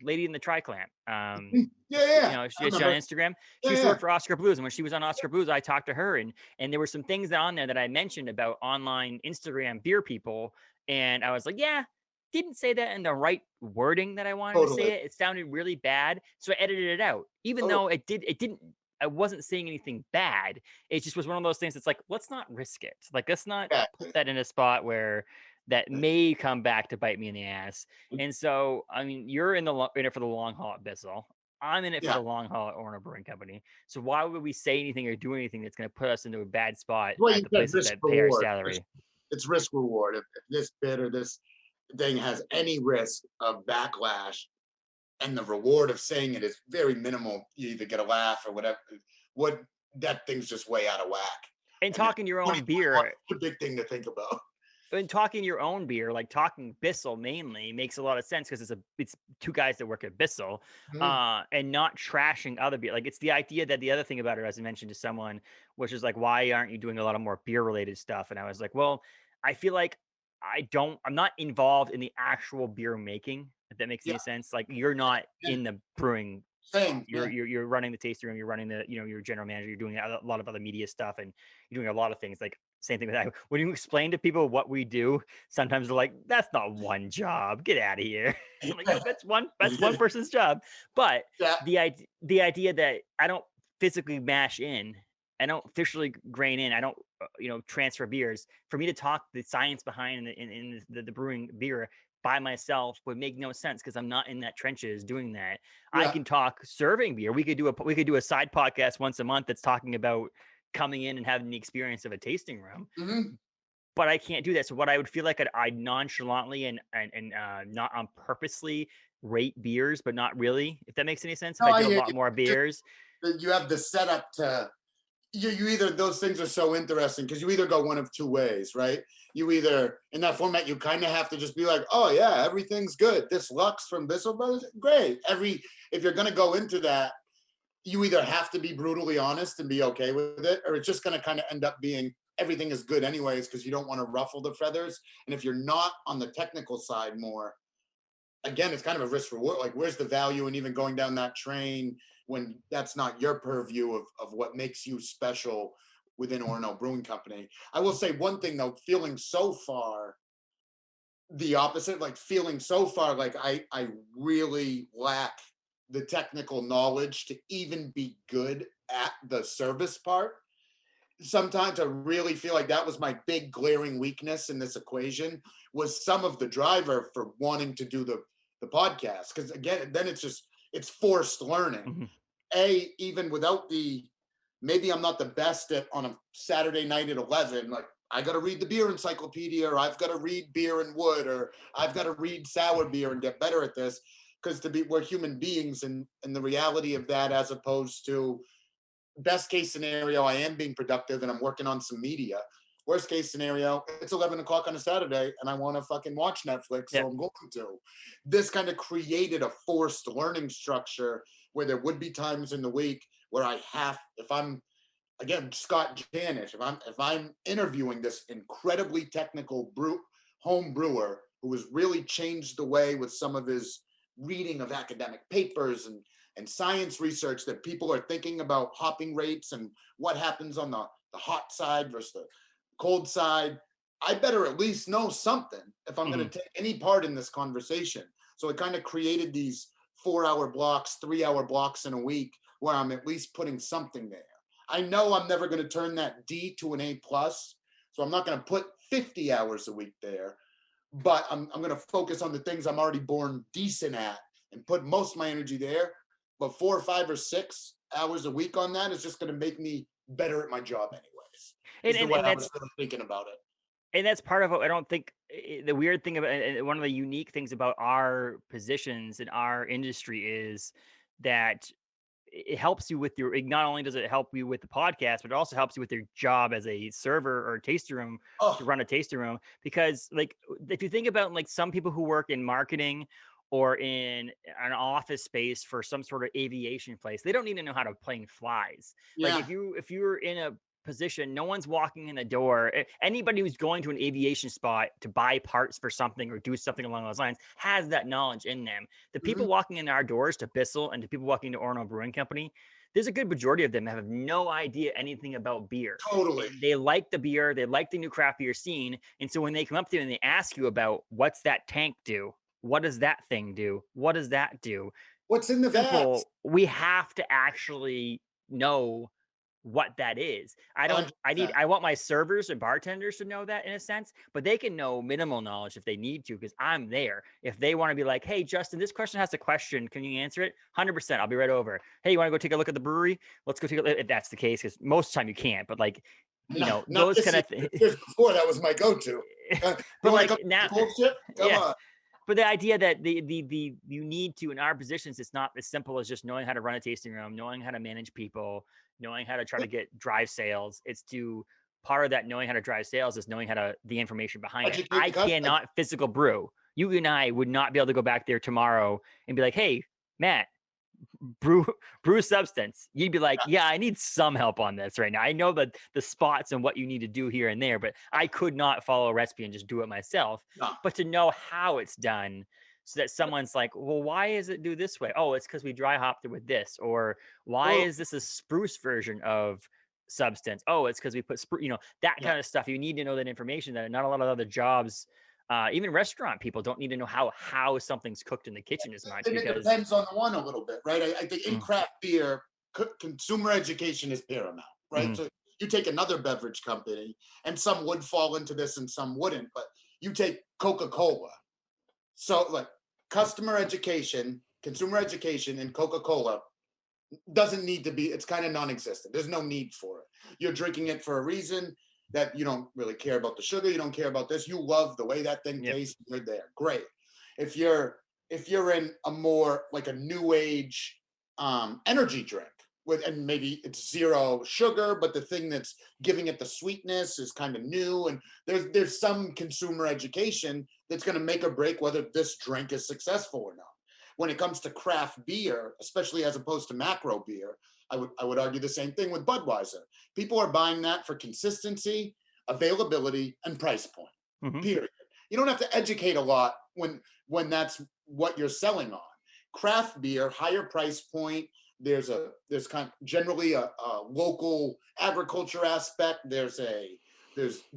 lady in the tri-clamp. She's on Instagram. She used to work for Oscar Blues, and when she was on Oscar Blues, I talked to her, and there were some things on there that I mentioned about online Instagram beer people, and I was like, didn't say that in the right wording that I wanted to say it. It sounded really bad, so I edited it out, even though it didn't. I wasn't saying anything bad. It just was one of those things that's like, let's not risk it. Like, let's not put that in a spot where that may come back to bite me in the ass. And so, I mean, you're in it for the long haul at Bissell. I'm in it for the long haul at Orono Brewing Company. So why would we say anything or do anything that's going to put us into a bad spot at the places that pay our salary? It's risk reward. If this bid or this thing has any risk of backlash, and the reward of saying it is very minimal, you either get a laugh or whatever. That thing's just way out of whack. And talking your own beer, a big thing to think about. And talking your own beer, like talking Bissell mainly, makes a lot of sense because it's two guys that work at Bissell, and not trashing other beer. Like, it's the idea that the other thing about it, as I mentioned to someone, which is like, why aren't you doing a lot of more beer related stuff? And I was like, well, I feel like I'm not involved in the actual beer making, if that makes any sense. Like, you're not in the brewing Same. You're running the tasting room, you're running the, you're general manager, you're doing a lot of other media stuff, and you're doing a lot of things. Like same thing with that. When you explain to people what we do, sometimes they're like, "That's not one job. Get out of here." I'm like, "No, that's one person's job." But Yeah. the idea that I don't physically mash in, I don't officially grain in, I don't transfer beers. For me to talk the science behind in the brewing beer by myself would make no sense because I'm not in that trenches doing that. I Yeah. can talk serving beer. We could do a side podcast once a month that's talking about coming in and having the experience of a tasting room. Mhm. But I can't do that. So what I would feel like I nonchalantly and not on purposely rate beers, but not really, if that makes any sense. If No, I I did a hear lot you. more Just beers, that you have the setup to you either those things are so interesting because you either go one of two ways, right? You either in that format you kind of have to just be like, oh yeah, everything's good. This Lux from Bissell Brothers, great. If you're gonna go into that, you either have to be brutally honest and be okay with it, or it's just gonna kind of end up being everything is good anyways because you don't want to ruffle the feathers. And if you're not on the technical side more, again, it's kind of a risk reward. Like, where's the value in even going down that train when that's not your purview of what makes you special within Orono Brewing Company? I will say one thing though, feeling so far the opposite, like feeling so far like I really lack the technical knowledge to even be good at the service part. Sometimes I really feel like that was my big glaring weakness in this equation was some of the driver for wanting to do the podcast. Because again, then it's forced learning. Mhm. Even without maybe I'm not the best at on a Saturday night at 11, like I got to read the beer encyclopedia, or I've got to read Beer and Wood, or I've got to read sour beer and get better at this. Because we're human beings, and the reality of that, as opposed to best case scenario, I am being productive and I'm working on some media. Worst case scenario, it's 11 o'clock on a Saturday and I want to fucking watch Netflix, so Yep. I'm going to. This kind of created a forced learning structure where there would be times in the week where if I'm, again, Scott Janish, if I'm interviewing this incredibly technical home brewer who has really changed the way with some of his reading of academic papers and science research that people are thinking about hopping rates and what happens on the hot side versus the cold side, I better at least know something if I'm going Mhm. to take any part in this conversation. So it kind of created these 4-hour blocks, 3-hour blocks in a week where I'm at least putting something there. I know I'm never going to turn that D to an A plus, so I'm not going to put 50 hours a week there, but I'm going to focus on the things I'm already born decent at and put most of my energy there. But 4 or 5 or 6 hours a week on that is just going to make me better at my job anyways, And is the and way and I was that's really thinking about it. and that's part of what I don't think the weird thing about, and one of the unique things about our positions in our industry is that it helps you with not only does it help you with the podcast, but it also helps you with your job as a server or tasting room to Oh, run a tasting room. Because like if you think about like some people who work in marketing or in an office space for some sort of aviation place, they don't need to know how to plane flies. Like yeah. if you're in a position, no one's walking in the door. Anybody who's going to an aviation spot to buy parts for something or do something along those lines has that knowledge in them. The people Mhm. walking in our doors to Bissell and to people walking to Orono Brewing Company, there's a good majority of them have no idea anything about beer. Totally. They like the beer, they like the new craft beer scene. And so when they come up to you and they ask you about what's that tank do? What does that thing do? What does that do? What's in the vats? Simple. We have to actually know what that is. I 100%. want my servers and bartenders to know that in a sense, but they can know minimal knowledge if they need to because I'm there. If they want to be like, "Hey, Justin, this question has a question. Can you answer it?" 100%, I'll be right over. "Hey, you want to go take a look at the brewery? Let's go take a look." If that's the case, because most of the time you can't, but like, Not those this kind year. of things. Years before, that was my go-to. You But want to like come now, to bullshit? Come yeah. on. But the idea that the you need to in our positions, it's not as simple as just knowing how to run a tasting room, knowing how to manage people, knowing how to try to drive sales. It's to part of that knowing how to drive sales is knowing how to the information behind it. Educate I the customer. cannot physical brew. You and I would not be able to go back there tomorrow and be like, "Hey, Matt, brew brew substance." You'd be like, "Yeah, I need some help on this right now. I know the spots and what you need to do here and there, but I could not follow a recipe and just do it myself." No. But to know how it's done, so that someone's like, well, why is it do this way? Oh, it's because we dry hopped it with this. Or why Oh, is this a spruce version of substance? Oh, it's because we put that yeah. kind of stuff. You need to know that information that not a lot of other jobs, even restaurant people don't need to know how something's cooked in the kitchen as much And it because depends on the one a little bit, right? I think in mm, craft beer, consumer education is paramount, right? mhm, So you take another beverage company, and some would fall into this and some wouldn't, but you take Coca-Cola. So, like, customer education, consumer education in Coca-Cola doesn't need to be, it's kind of non-existent. There's no need for it. You're drinking it for a reason that you don't really care about the sugar, you don't care about this. You love the way that thing yep, tastes, you're there. Great. If you're in a more like a new age energy drink with, and maybe it's zero sugar, but the thing that's giving it the sweetness is kind of new, and there's some consumer education that's going to make or break whether this drink is successful or not. When it comes to craft beer, especially as opposed to macro beer, I would argue the same thing with Budweiser. People are buying that for consistency, availability, and price point. mhm, Period. You don't have to educate a lot when that's what you're selling on. Craft beer, higher price point. There's kind of generally a local agriculture aspect. There's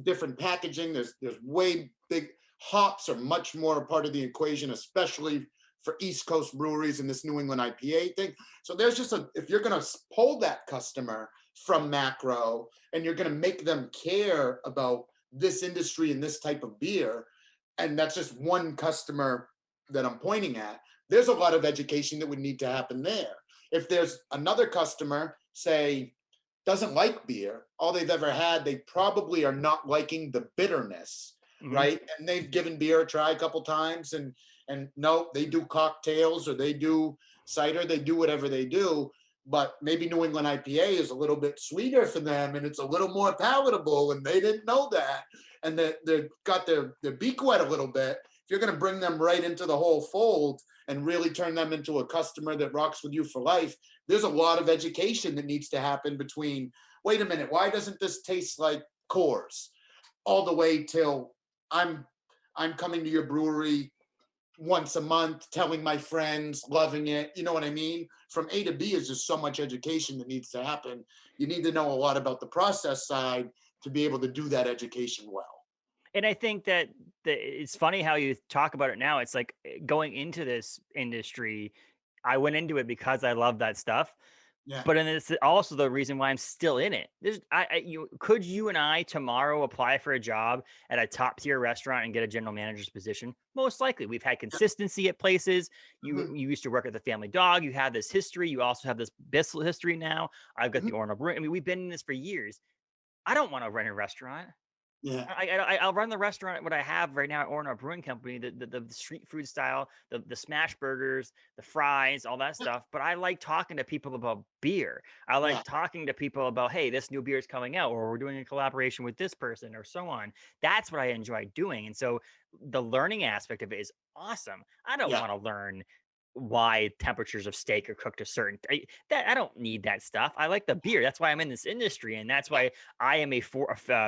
different packaging. There's way big hops are much more a part of the equation, especially for East Coast breweries and this New England IPA thing. So there's just if you're going to pull that customer from macro and you're going to make them care about this industry and this type of beer, and that's just one customer that I'm pointing at, there's a lot of education that would need to happen there. If there's another customer, say, doesn't like beer, all they've ever had, they probably are not liking the bitterness, mhm. right? And they've given beer a try a couple times, and no, they do cocktails or they do cider, they do whatever they do, but maybe New England IPA is a little bit sweeter for them and it's a little more palatable, and they didn't know that, and they've got their beak wet a little bit. If you're going to bring them right into the whole fold and really turn them into a customer that rocks with you for life, there's a lot of education that needs to happen between, wait a minute, why doesn't this taste like Coors? All the way till I'm I'm coming to your brewery once a month, telling my friends, loving it. You know what I mean? From A to B is just so much education that needs to happen. You need to know a lot about the process side to be able to do that education well. And I think that it's funny how you talk about it now. It's like going into this industry, I went into it because I love that stuff. Yeah. But then it's also the reason why I'm still in it. You and I tomorrow apply for a job at a top tier restaurant and get a general manager's position? Most likely. We've had consistency at places. You Mhm, you used to work at the Family Dog. You have this history. You also have this Bissell history now. I've got mhm. the Orno Brewing. I mean, we've been in this for years. I don't want to run a restaurant. Yeah. I'll run the restaurant what I have right now at Orno Brewing Company, the street food style, the smash burgers, the fries, all that stuff. But I like talking to people about beer. I Yeah. like talking to people about, hey, this new beer is coming out, or we're doing a collaboration with this person, or so on. That's what I enjoy doing. And so the learning aspect of it is awesome. I don't Yeah. want to learn why temperatures of steak are cooked a certain that I don't need that stuff. I like the beer. That's why I'm in this industry, and that's Yeah. why I am a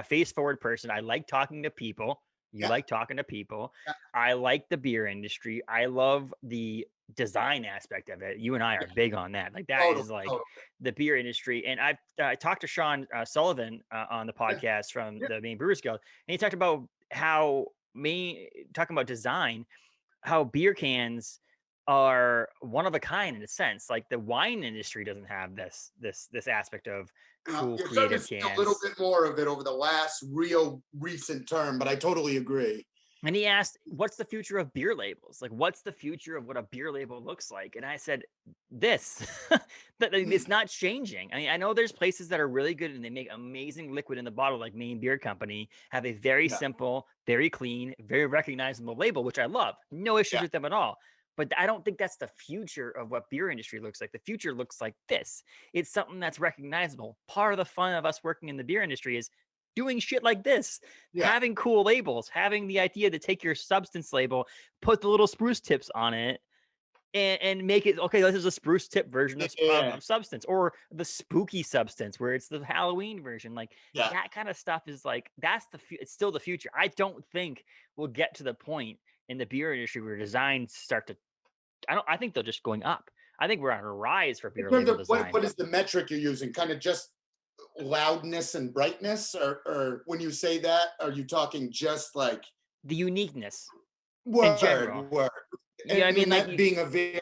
face forward person. I like talking to people. You Yeah. like talking to people. Yeah. I like the beer industry. I love the design aspect of it. You and I are big on that. Like that Totally. is like Totally. the beer industry. And I talked to Sean Sullivan on the Yeah. podcast from Yeah. the Maine Brewers Guild, and he talked about how me talking about design, how beer cans are one of a kind in a sense. Like the wine industry doesn't have this aspect of cool You're starting to creative see a little cans. bit more of it over the last real recent term, but I totally agree. And he asked, "What's the future of beer labels? Like, what's the future of what a beer label looks like?" And I said, "This, that Mhm. it's not changing. I mean, I know there's places that are really good and they make amazing liquid in the bottle, like Maine Beer Company, have a very Yeah. simple, very clean, very recognizable label, which I love. No issues Yeah. with them at all. But I don't think that's the future of what beer industry looks like. The future looks like this. It's something that's recognizable. Part of the fun of us working in the beer industry is doing shit like this, Yeah. having cool labels, having the idea to take your substance label, put the little spruce tips on it, and make it okay. This is a spruce tip version Yeah. of, of, Yeah. of substance, or the spooky substance where it's the Halloween version. Like Yeah. that kind of stuff is like that's it's still the future. I don't think we'll get to the point in the beer industry where designs start to, I think they're just going up. I think we're on a rise for In beer terms label of design. what is the metric you're using? Kind of just loudness and brightness, or when you say that, are you talking just like The uniqueness in general. word? You know what I And mean? Like that being a very,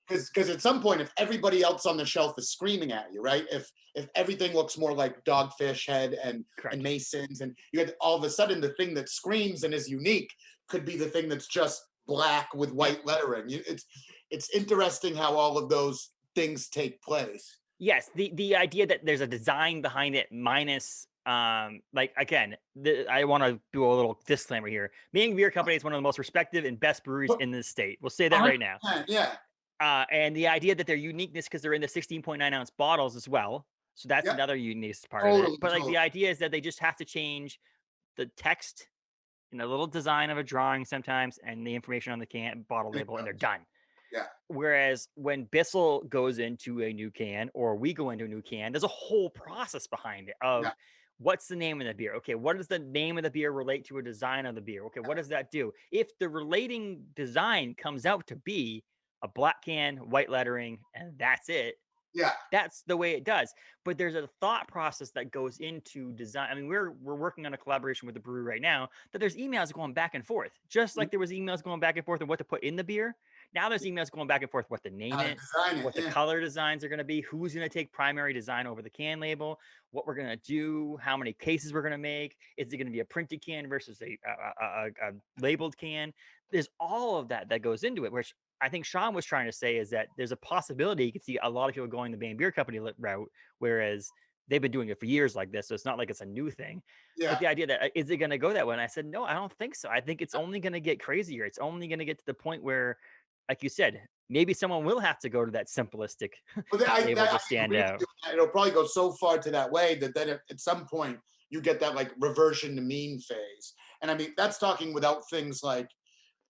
because at some point, if everybody else on the shelf is screaming at you, right? If everything looks more like Dogfish Head and correct. Masons, and you get all of a sudden the thing that screams and is unique could be the thing that's just black with white lettering. It's interesting how all of those things take place. Yes, the idea that there's a design behind it minus like again, I want to do a little disclaimer here. Maine Beer Company is one of the most respected and best breweries in this state. We'll say that right now. 100%, yeah. And the idea that their uniqueness, because they're in the 16.9-ounce bottles as well. So that's Yeah, another unique part of it. totally, But like totally. the idea is that they just have to change the text and a little design of a drawing sometimes and the information on the can bottle label and they're done. Yeah. Whereas when Bissell goes into a new can or we go into a new can, there's a whole process behind it of Yeah. what's the name of the beer? Okay, what does the name of the beer relate to a design of the beer? Okay, what does that do? If the relating design comes out to be a black can, white lettering, and that's it, Yeah. that's the way it does. But there's a thought process that goes into design. I mean, we're working on a collaboration with the brewery right now that there's emails going back and forth, just like there was emails going back and forth of what to put in the beer. Now there's emails going back and forth what to name How to it, design it. what the Yeah. color designs are going to be, who's going to take primary design over the can label, what we're going to do, how many cases we're going to make. Is it going to be a printed can versus a labeled can? There's all of that goes into it, which I think Sean was trying to say is that there's a possibility you could see a lot of people going the Maine Beer Company route, whereas they've been doing it for years like this. So it's not like it's a new thing. Yeah. But the idea that is it going to go that way? And I said, no, I don't think so. I think it's only going to get crazier. It's only going to get to the point where, like you said, maybe someone will have to go to that simplistic But label to stand agree with out. you. It'll probably go so far to that way that then at some point you get that like reversion to mean phase. And I mean, that's talking without things like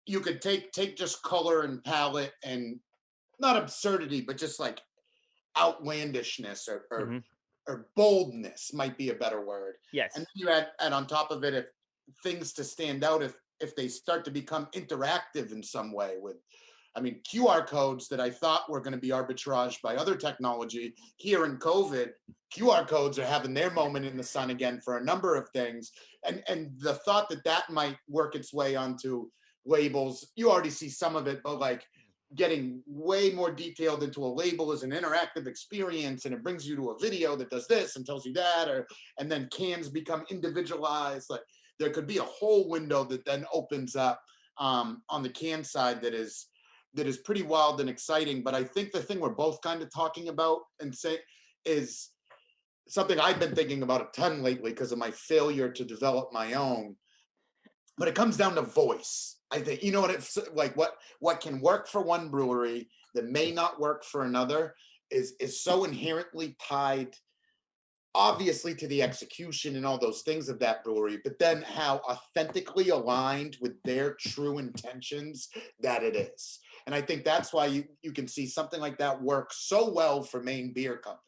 you could take just color and palette and not absurdity, but just like outlandishness Mhm. or boldness might be a better word. Yes. And then you add on top of it if things to stand out if they start to become interactive in some way with, I mean, QR codes that I thought were going to be arbitraged by other technology here in COVID, QR codes are having their moment in the sun again for a number of things. And the thought that that might work its way onto labels, you already see some of it, but like getting way more detailed into a label as an interactive experience, and it brings you to a video that does this and tells you that, or and then cans become individualized. Like there could be a whole window that then opens up on the can side that is pretty wild and exciting. But I think the thing we're both kind of talking about and say is something I've been thinking about a ton lately because of my failure to develop my own. But it comes down to voice. I think you know what it's like. What can work for one brewery that may not work for another is so inherently tied, obviously, to the execution and all those things of that brewery, but then how authentically aligned with their true intentions that it is. And I think that's why you can see something like that work so well for Maine Beer Company.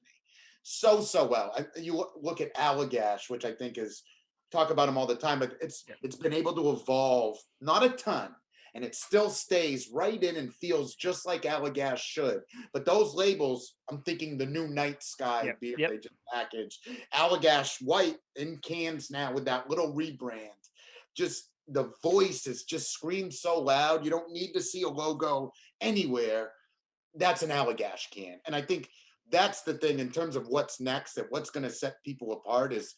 So well. You look at Allagash, which I think is talk about them all the time, but it's been able to evolve, not a ton, and it still stays right in and feels just like Allagash should. But those labels, I'm thinking the new Night Sky beer they just packaged, Allagash White in cans now with that little rebrand. Just the voice is just screams so loud. You don't need to see a logo anywhere. That's an Allagash can, and I think that's the thing in terms of what's next, that what's going to set people apart is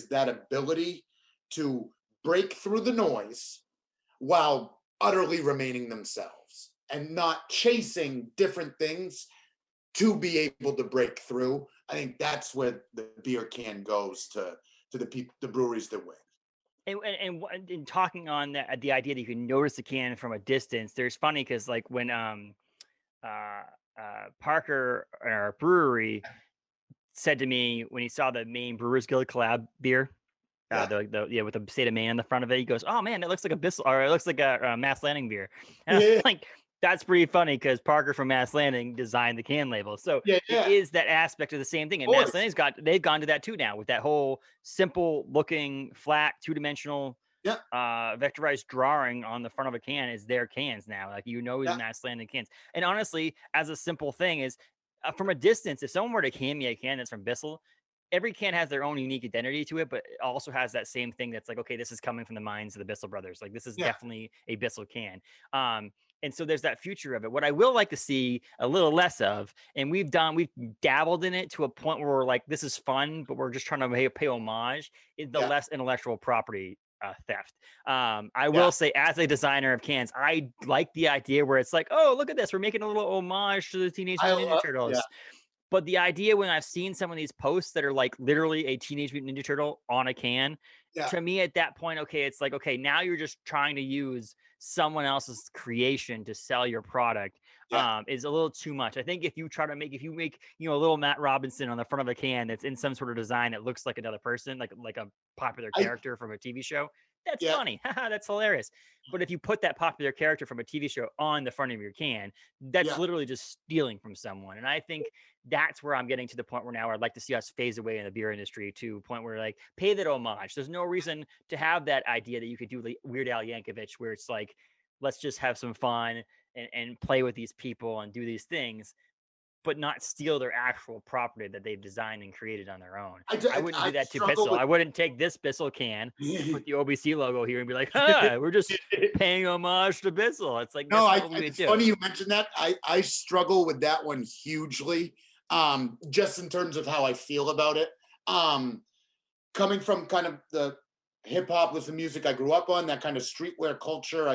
that ability to break through the noise while utterly remaining themselves and not chasing different things to be able to break through. I think that's where the beer can goes to the breweries that win. And talking on the idea that you can notice the can from a distance, there's funny because like when uh, Parker at our brewery said to me when he saw the Maine Brewers Guild collab beer, with the state of Maine on the front of it, he goes, "Oh man, that looks like a Bissell, or it looks like a Mass Landing beer." And I was like, "That's pretty funny," because Parker from Mass Landing designed the can label, so it is that aspect of the same thing. And Mass Landing's they've gone to that too now with that whole simple looking, flat, 2-dimensional Yeah. vectorized drawing on the front of a can is their cans now. Like, is Yeah. Matt's Landing cans. And honestly, as a simple thing is, from a distance, if someone were to hand me a can that's from Bissell, every can has their own unique identity to it, but it also has that same thing that's like, okay, this is coming from the minds of the Bissell brothers. Like, this is Yeah. definitely a Bissell can. And so there's that future of it. What I will like to see a little less of, and we've dabbled in it to a point where we're like, this is fun, but we're just trying to pay homage, is the Yeah. less intellectual property theft. I Yeah. will say, as a designer of cans, I like the idea where it's like, oh, look at this, we're making a little homage to the Teenage I Mutant Ninja love. Yeah. Turtles. But the idea, when I've seen some of these posts that are like literally a Teenage Mutant Ninja Turtle on a can, Yeah. to me at that point, okay, it's like, okay, now you're just trying to use someone else's creation to sell your product. Yeah. Is a little too much. I think if you make a little Matt Robinson on the front of a can that's in some sort of design that looks like another person, like a popular I. character from a TV show, that's Yeah. funny. That's hilarious. But if you put that popular character from a TV show on the front of your can, that's Yeah. literally just stealing from someone. And I think that's where I'm getting to the point where now I'd like to see us phase away in the beer industry to a point where, like, pay that homage. There's no reason to have that idea that you could do like Weird Al Yankovic, where it's like, let's just have some fun and play with these people and do these things, but not steal their actual property that they've designed and created on their own. I wouldn't do I that to struggle Bissell. with. I wouldn't take this Bissell can and put the OBC logo here and be like, we're just paying homage to Bissell. It's like, No, that's not what we would it's do. funny you mentioned that. I struggle with that one hugely, just in terms of how I feel about it. Um, Coming from kind of the hip hop was the music I grew up on, that kind of streetwear culture.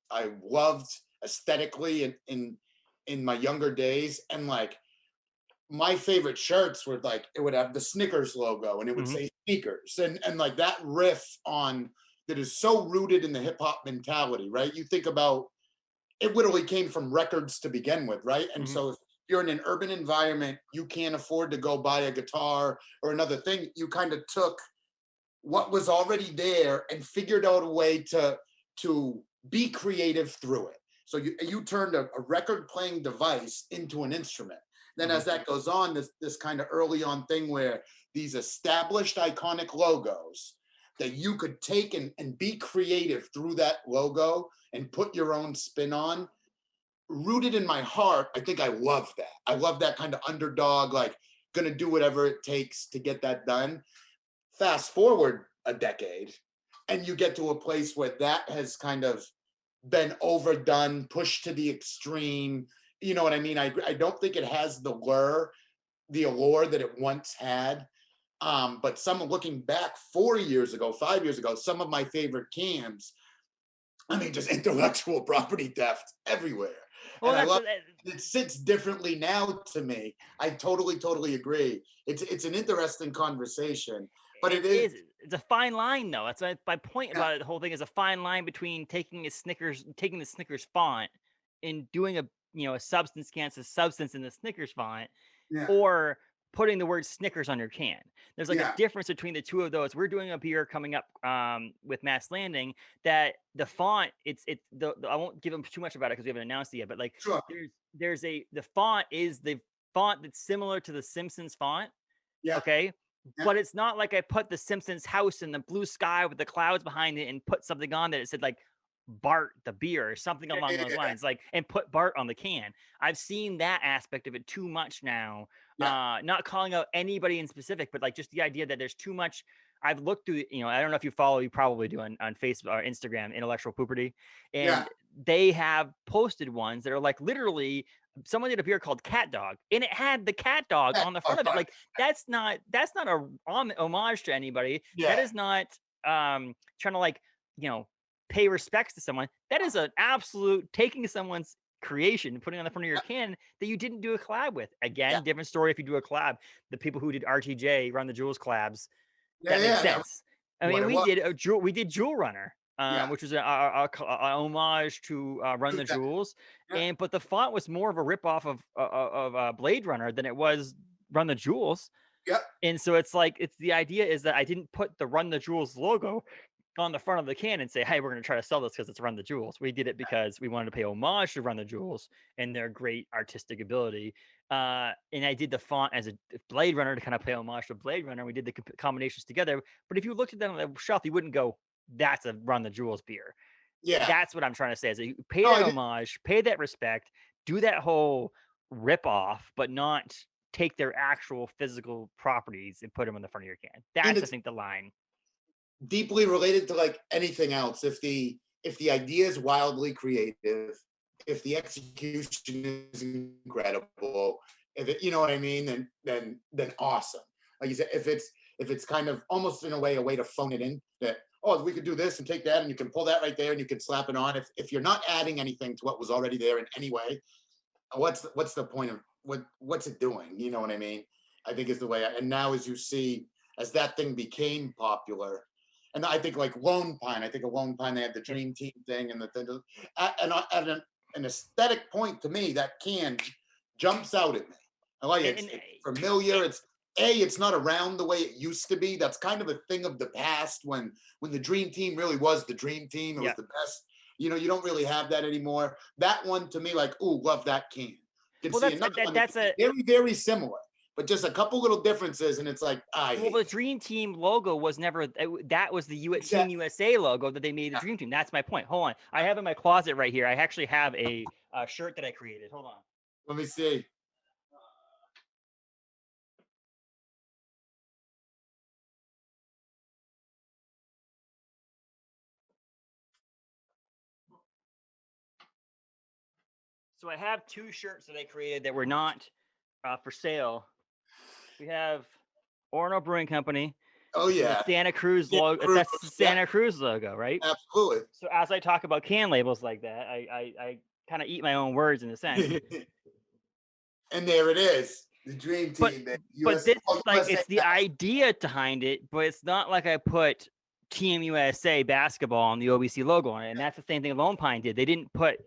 I loved aesthetically in my younger days, and like my favorite shirts were like it would have the Snickers logo and it would Mhm. say sneakers and like that riff on that is so rooted in the hip hop mentality, right? You think about it literally came from records to begin with, right? And Mhm. so if you're in an urban environment, you can't afford to go buy a guitar or another thing. You kind of took what was already there and figured out a way to be creative through it. So you turned a record playing device into an instrument. Then Mhm. as that goes on, this kind of early on thing where these established iconic logos that you could take and be creative through that logo and put your own spin on, rooted in my heart, I think I love that. I love that kind of underdog, like gonna do whatever it takes to get that done. Fast forward a decade, and you get to a place where that has kind of been overdone, pushed to the extreme. You know what I mean? I don't think it has the allure that it once had. But some looking back 4 years ago, 5 years ago, some of my favorite cans, I mean, just intellectual property theft everywhere. Well, And I that's love it sits differently now to me. I totally agree. It's an interesting conversation, but it it is. is. It's a fine line, though. That's my point Yeah. about it. The whole thing is a fine line between taking the Snickers font and doing a substance against a substance in the Snickers font, Yeah. or putting the word Snickers on your can. There's like a Yeah. difference between the two of those. We're doing a beer coming up with Matt's Landing that the font, I won't give them too much about it because we haven't announced it yet, but like Sure. the font is the font that's similar to the Simpsons font. Yeah. Okay. Yeah. But it's not like I put the Simpsons house in the blue sky with the clouds behind it and put something on that it said like Bart the beer or something Yeah. along Yeah. those Yeah. lines, like, and put Bart on the can. I've seen that aspect of it too much now. Yeah. Not calling out anybody in specific, but like just the idea that there's too much. I've looked through, I don't know if you probably do on Facebook or Instagram, Intellectual Pooperty, Yeah. and they have posted ones that are like literally someone did a beer called Cat Dog, and it had the cat dog Yeah. on the front of it. Like, that's not a homage to anybody. That Yeah. is not trying to, like, pay respects to someone. That is an absolute taking someone's creation and putting it on the front of your can that you didn't do a collab with. Yeah. Again, different story if you do a collab. The people who did RTJ, Run the Jewels collabs, Yeah. that makes Yeah. That was sense. I what mean, it was. we did Jewel Runner, Yeah. which was a homage to Run the Exactly. Jewels, Yeah. but the font was more of a ripoff of Blade Runner than it was Run the Jewels. Yeah. And so it's like, the idea is that I didn't put the Run the Jewels logo on the front of the can and say, hey, we're going to try to sell this because it's Run the Jewels. We did it because we wanted to pay homage to Run the Jewels and their great artistic ability. And I did the font as a Blade Runner to kind of pay homage to Blade Runner. We did the combinations together. But if you looked at them on the shelf, you wouldn't go, that's a Run the Jewels beer. Yeah. That's what I'm trying to say is that you pay No, that homage, pay that respect, do that whole rip off, but not take their actual physical properties and put them in the front of your can. and That's, I it's think, the line. deeply related to like anything else. If the idea is wildly creative, if the execution is incredible, if it, you know what I mean, then awesome. Like you said, if it's kind of almost in a way to phone it in, that, oh, we could do this and take that and you can pull that right there and you can slap it on. If you're not adding anything to what was already there in any way, what's the point of what's it doing? You know what I mean? I think is the way. And now as you see, as that thing became popular, and I think like Lone Pine, I think of Lone Pine, they had the Dream Team thing and the thing. At an aesthetic point, to me, that can jumps out at me. I like it. It's familiar. It's not around the way it used to be. That's kind of a thing of the past when the Dream Team really was the Dream Team. It was the best. You don't really have that anymore. That one to me, like, ooh, love that can. You can Well, see another one that's very, very similar, but just a couple little differences, and it's like, well, the Dream Team logo was never that was the Team USA logo that they made the Dream Team. That's my point. Hold on, I have in my closet right here. I actually have a shirt that I created. Hold on. Let me see. So I have two shirts that I created that were not for sale. We have Orono Brewing Company. Oh yeah, the Santa Cruz logo. That's the Santa Cruz logo, right? Absolutely. So as I talk about can labels like that, I kind of eat my own words in a sense. And there it is, the Dream Team. But this is like it's the idea behind it, but it's not like I put Team USA basketball on the OBC logo on it, and that's the same thing Lone Pine did. They didn't put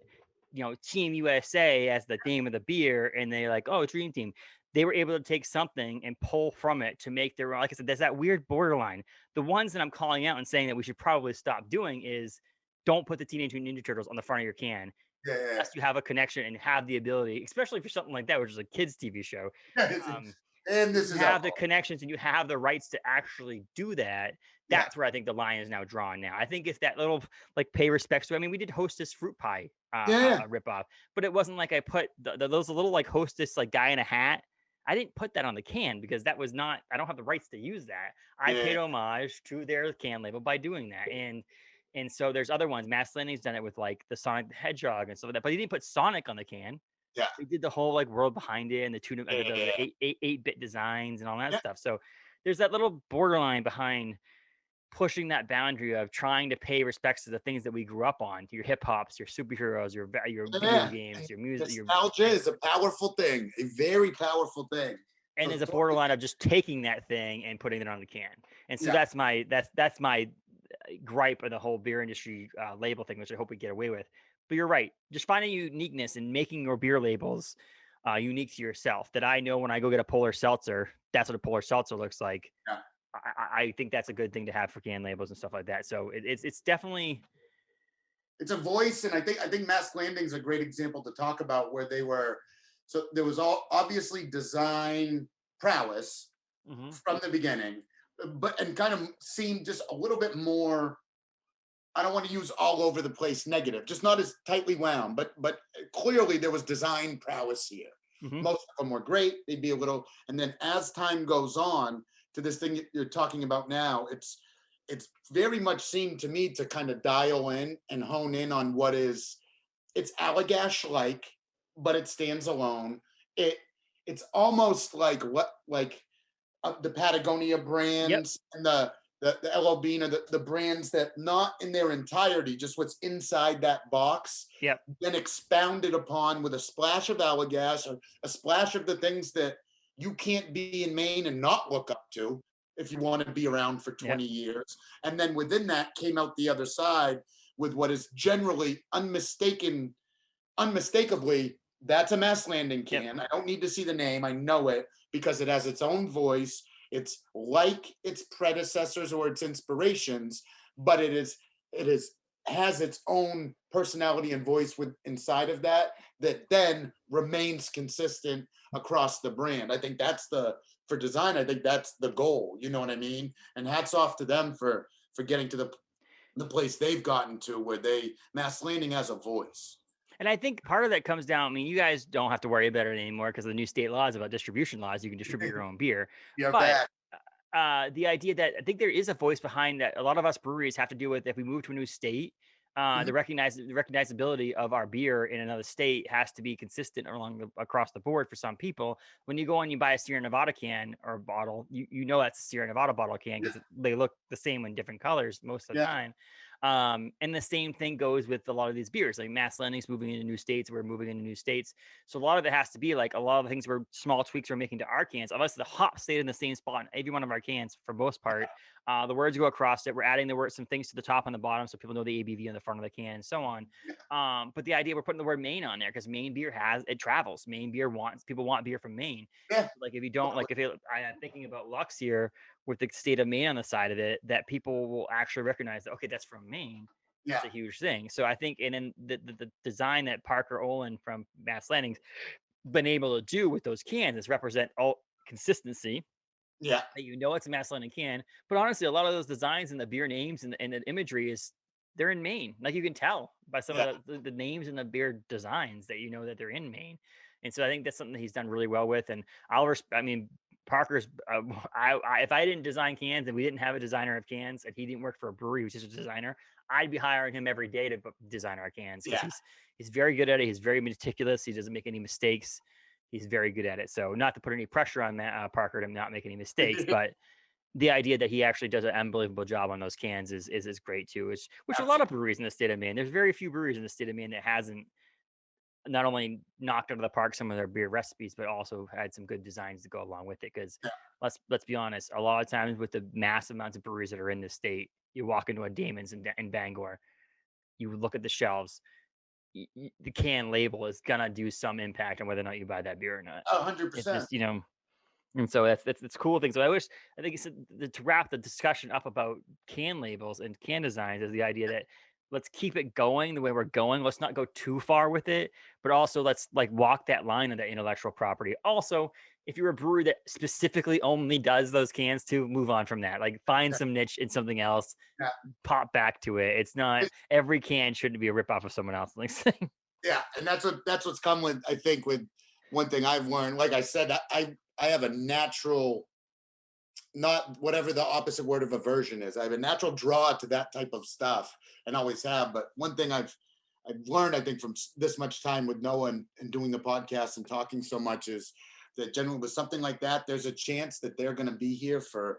Team USA as the name of the beer, and they like, oh, Dream Team. They were able to take something and pull from it to make their own. Like I said, there's that weird borderline. The ones that I'm calling out and saying that we should probably stop doing is don't put the Teenage Mutant Ninja Turtles on the front of your can. Yeah. Unless you have a connection and have the ability, especially for something like that, which is a kids' TV show. And this you is have the connections and you have the rights to actually do that. That's where I think the line is now drawn. Now, I think if that little like pay respects to, I mean, we did Hostess fruit pie ripoff, but it wasn't like I put those little like Hostess like guy in a hat. I didn't put that on the can because that was not. I don't have the rights to use that. I paid homage to their can label by doing that, and so there's other ones. Matt Landing's done it with like the Sonic the Hedgehog and stuff like that, but he didn't put Sonic on the can. Yeah, he did the whole like world behind it and the the 8-bit designs and all that stuff. So there's that little borderline behind pushing that boundary of trying to pay respects to the things that we grew up on, to your hip hops, your superheroes, your video games, your music. Nostalgia is a powerful thing, a very powerful thing. And there's a borderline of just taking that thing and putting it on the can. And so that's my gripe of the whole beer industry label thing, which I hope we get away with. But you're right. Just finding uniqueness and making your beer labels unique to yourself. That I know when I go get a Polar Seltzer, that's what a Polar Seltzer looks like. Yeah. I think that's a good thing to have for can labels and stuff like that. So it's definitely it's a voice, and I think Mass Landing's a great example to talk about where they were. So there was obviously design prowess from the beginning, and kind of seemed just a little bit more. I don't want to use all over the place negative, just not as tightly wound, but clearly there was design prowess here. Most of them were great. They'd be a little, and then as time goes on to this thing you're talking about now, it's very much seemed to me to kind of dial in and hone in on what is, it's Allagash like, but it stands alone. It's almost like the Patagonia brands and the LOB, the brands that not in their entirety, just what's inside that box, then expounded upon with a splash of Allagash, or a splash of the things that you can't be in Maine and not look up to if you want to be around for 20 years. And then within that came out the other side with what is generally unmistakably, that's a Mass Landing can. I don't need to see the name. I know it because it has its own voice. It's like its predecessors or its inspirations, but it has its own personality and voice inside of that then remains consistent across the brand. I think that's for design, I think that's the goal. You know what I mean? And hats off to them for getting to the the place they've gotten to where Mass Landing has a voice. And I think part of that comes down, I mean, you guys don't have to worry about it anymore because the new state laws about distribution laws, you can distribute your own beer. Yeah, But bad. the idea that I think there is a voice behind that a lot of us breweries have to deal with if we move to a new state. Mhm. The recognizability of our beer in another state has to be consistent across the board for some people. When you go and you buy a Sierra Nevada can or bottle, you know that's a Sierra Nevada bottle can Yeah, because they look the same in different colors most of the yeah, time. And the same thing goes with a lot of these beers. Like Mass Landing's moving into new states, we're moving into new states. So a lot of it has to be like a lot of the things we're small tweaks we're making to our cans. Unless the hop stayed in the same spot in every one of our cans for most part. The words go across it. We're adding some things to the top and the bottom so people know the ABV on the front of the can and so on. But the idea we're putting the word Maine on there because Maine beer travels. Maine beer people want beer from Maine. yeah, Like if you don't totally. like I'm thinking about Lux here with the state of Maine on the side of it, that people will actually recognize that okay, that's from Maine. Yeah, That's a huge thing. So I think, and then the design that Parker Olin from Mass Landing's been able to do with those cans is represent all consistency yeah, that it's a Mass Landing can. But honestly, a lot of those designs and the beer names and the imagery they're in Maine. Like you can tell by some yeah. of the names and the beer designs that that they're in Maine. And so I think that's something that he's done really well with. And I mean, Parker's. If I didn't design cans and we didn't have a designer of cans and he didn't work for a brewery, he was just a designer, I'd be hiring him every day to design our cans because Yeah. he's very good at it. He's very meticulous. He doesn't make any mistakes. He's very good at it. So not to put any pressure on Parker to not make any mistakes, but the idea that he actually does an unbelievable job on those cans is great too. Which a lot Absolutely. of breweries in the state of Maine. There's very few breweries in the state of Maine that hasn't not only knocked out of the park some of their beer recipes, but also had some good designs to go along with it. Because Yeah, let's be honest, a lot of times with the massive amounts of breweries that are in this state, you walk into a Damon's in Bangor, you look at the shelves, the can label is gonna do some impact on whether or not you buy that beer or not. a hundred It's percent. just and so that's cool thing. So I think it's to wrap the discussion up about can labels and can designs is the idea that let's keep it going the way we're going. Let's not go too far with it, but also let's like walk that line of that intellectual property. Also, if you're a brewery that specifically only does those cans to move on from that, like find Yeah, some niche in something else, yeah, pop back to it. It's not every can shouldn't be a rip off of someone else. Like yeah. And that's what's come with, I think, with one thing I've learned. Like I said, I have a natural, not whatever the opposite word of aversion is. I have a natural draw to that type of stuff and always have. But one thing I've learned, I think, from this much time with Noah and doing the podcast and talking so much is that generally with something like that, there's a chance that they're going to be here for,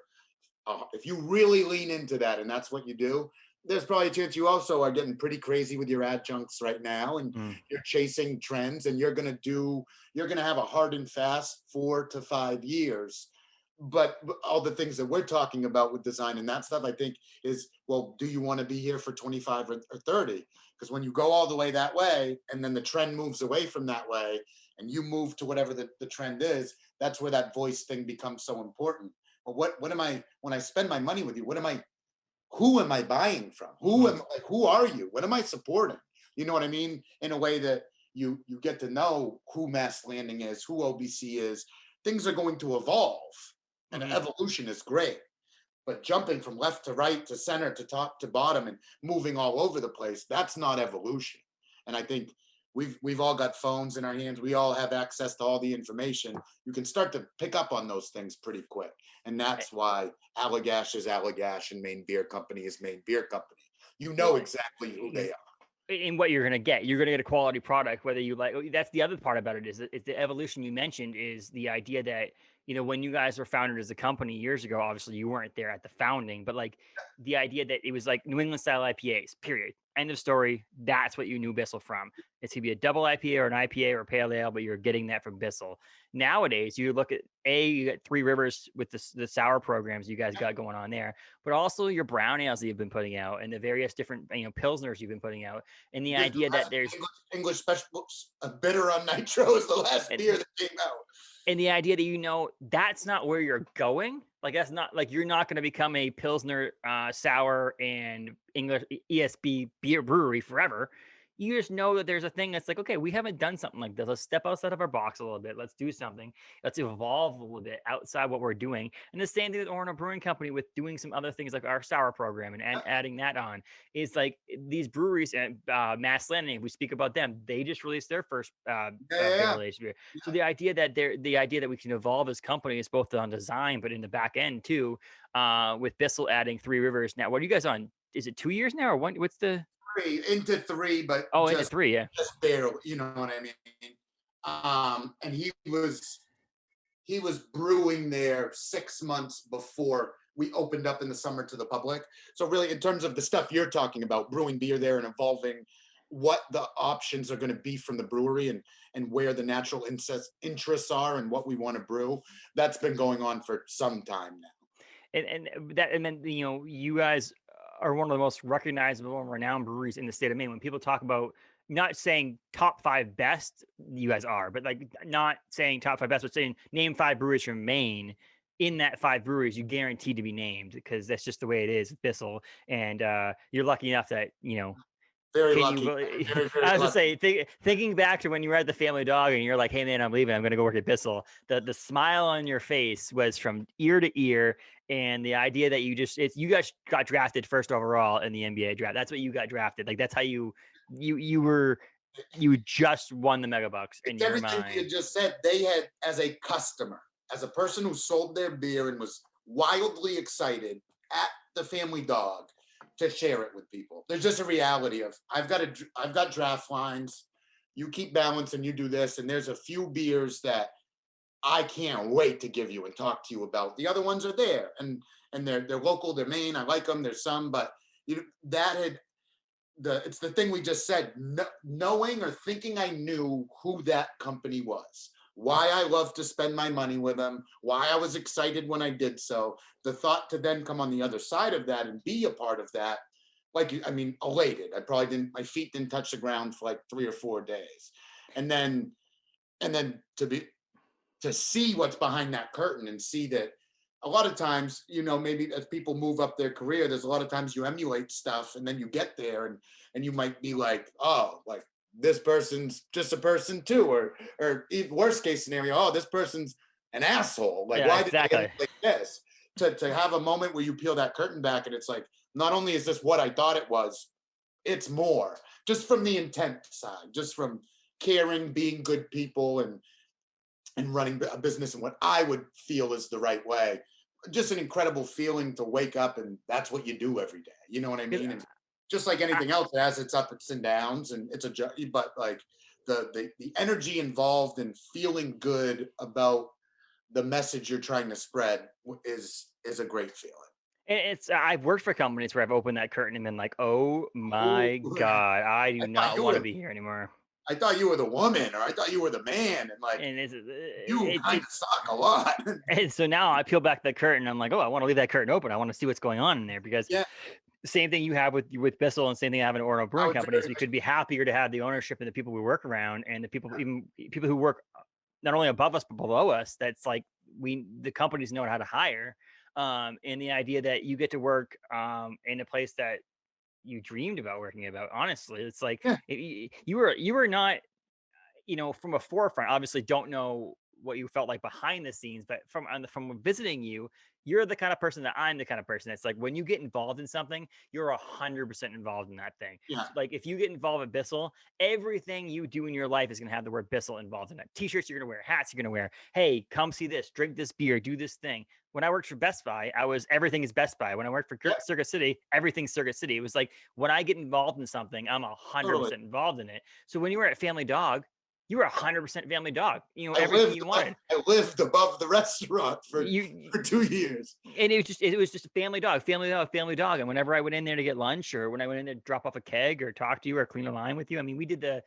if you really lean into that and that's what you do, there's probably a chance you also are getting pretty crazy with your adjuncts right now and mm, you're chasing trends and you're going to have a hard and fast 4 to 5 years. But all the things that we're talking about with design and that stuff, I think is, well, do you want to be here for 25 or 30? Because when you go all the way that way and then the trend moves away from that way and you move to whatever the trend is, that's where that voice thing becomes so important. But what am I, when I spend my money with you, who am I buying from? mhm. Who are you? What am I supporting? You know what I mean? In a way that you get to know who Mass Landing is, who OBC is. Things are going to evolve, and Mhm. evolution is great. But jumping from left to right to center to top to bottom and moving all over the place, that's not evolution. And I think we've all got phones in our hands. We all have access to all the information. You can start to pick up on those things pretty quick. And that's why Allagash is Allagash and Maine Beer Company is Maine Beer Company. You know Well, exactly who in they are. in what you're gonna get. You're gonna get a quality product, whether you like. That's the other part about it is the evolution you mentioned is the idea that when you guys were founded as a company years ago. Obviously, you weren't there at the founding, but like the idea that it was like New England style IPAs. Period. End of story. That's what you knew Bissell from. It's gonna be a double IPA or an IPA or a pale ale, but you're getting that from Bissell. Nowadays, you look at you got Three Rivers with the sour programs you guys got going on there, but also your brown ales that you've been putting out and the various different pilsners you've been putting out and the Just the idea that last there's English special, a bitter on nitro is the last and, beer that came out. and the idea that that's not where you're going. Like that's not like you're not going to become a pilsner sour and English ESB beer brewery forever. you just know that there's a thing that's like, okay, we haven't done something like this. Let's step outside of our box a little bit. Let's do something. Let's evolve a little bit outside what we're doing. And the same thing with Orono Brewing Company with doing some other things like our sour program and adding that on is like these breweries and Mass Landing. We speak about them. They just released their first Yeah, yeah, barrel yeah. aged beer. So the idea that we can evolve as companies both on design but in the back end too. With Bissell adding Three Rivers now. What are you guys on? Is it 2 years now or one? What's the Three into three, but Oh, into three, yeah. just barely. You know what I mean? And he was brewing there 6 months before we opened up in the summer to the public. So really, in terms of the stuff you're talking about, brewing beer there and evolving what the options are going to be from the brewery and where the natural interests are and what we want to brew, that's been going on for some time now. And then you guys are one of the most recognizable and renowned breweries in the state of Maine. When people talk about not saying top five best, you guys are, but like not saying top five best, but saying name five breweries from Maine. In that five breweries, you guaranteed to be named because that's just the way it is, Bissell. And you're lucky enough that Very can lucky. you? Very, I very was just lucky. say, thinking back to when you were at the Family Dog and you're like, "Hey man, I'm leaving. I'm going to go work at Bissell." The smile on your face was from ear to ear, and the idea that you guys got drafted first overall in the NBA draft. That's what you got drafted. Like that's how you just won the Mega Bucks in It's your everything we mind. had just said. They had, as a customer, as a person who sold their beer and was wildly excited at the Family Dog to share it with people. There's just a reality of I've got draft lines. You keep balance and you do this, and there's a few beers that I can't wait to give you and talk to you about. The other ones are there, and they're local, they're Maine. I like them. There's some, but that had it's the thing we just said, knowing or thinking I knew who that company was, why I love to spend my money with them, why I was excited when I did so. The thought to then come on the other side of that and be a part of that, like, I mean, elated. I probably didn't, my feet didn't touch the ground for like 3 or 4 days. And then, to see what's behind that curtain and see that a lot of times, maybe as people move up their career, there's a lot of times you emulate stuff and then you get there and you might be like, oh, like this person's just a person too, or even worst case scenario, oh, this person's an asshole. Like, Yeah, why did they end exactly. up like this? To have a moment where you peel that curtain back and it's like, not only is this what I thought it was, it's more. Just from the intent side, just from caring, being good people, and running a business in what I would feel is the right way. Just an incredible feeling to wake up and that's what you do every day. You know what I 'Cause mean? And just like anything else, it has its ups and downs, and it's but like the energy involved in feeling good about the message you're trying to spread is a great feeling. It's I've worked for companies where I've opened that curtain and been like, "Oh Oh, my God, I do I thought not you want to were be here anymore." I thought you were the woman, or I thought you were the man, and like And you kind of suck a lot. and so now I peel back the curtain. I'm like, oh, I want to leave that curtain open. I want to see what's going on in there because Yeah, the same thing you have with Bissell and same thing I have in Orono I Brewing would Company is very we much. could be happier to have the ownership and the people we work around and the people who work not only above us but below us. That's like the companies know how to hire. And the idea that you get to work in a place that you dreamed about working about. Honestly, it's like Yeah, you were not from a forefront, obviously don't know what you felt like behind the scenes, but from visiting you, you're the kind of person that I'm the kind of person. It's like when you get involved in something, you're 100% involved in that thing. yeah, So like if you get involved with Bissell, everything you do in your life is going to have the word Bissell involved in it. T-shirts you're going to wear, hats you're going to wear. Hey, come see this, drink this beer, do this thing. When I worked for Best Buy, I was everything is Best Buy. When I worked for yeah, Circuit City, everything's Circuit City. It was like when I get involved in something, I'm a hundred totally. percent involved in it. So when you were at Family Dog, you were 100% Family Dog. I Everything lived you wanted. I lived above the restaurant You for 2 years. and it was just a Family Dog, Family Dog, Family Dog. And whenever I went in there to get lunch, or when I went in there to drop off a keg, or talk to you, or clean a line with you, I mean, we did the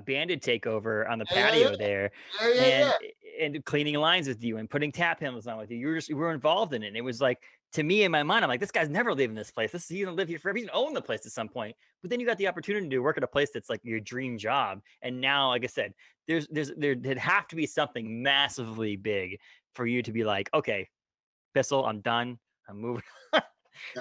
banded takeover on the Yeah, yeah, yeah, patio there, yeah, yeah, and yeah. and cleaning lines with you and putting tap handles on with you. You were involved in it. And it was like to me in my mind, I'm like, this guy's never leaving this place. He's gonna live here forever. He's gonna own the place at some point. But then you got the opportunity to work at a place that's like your dream job. And now, like I said, there'd have to be something massively big for you to be like, okay, Bissell, I'm done. I'm moving.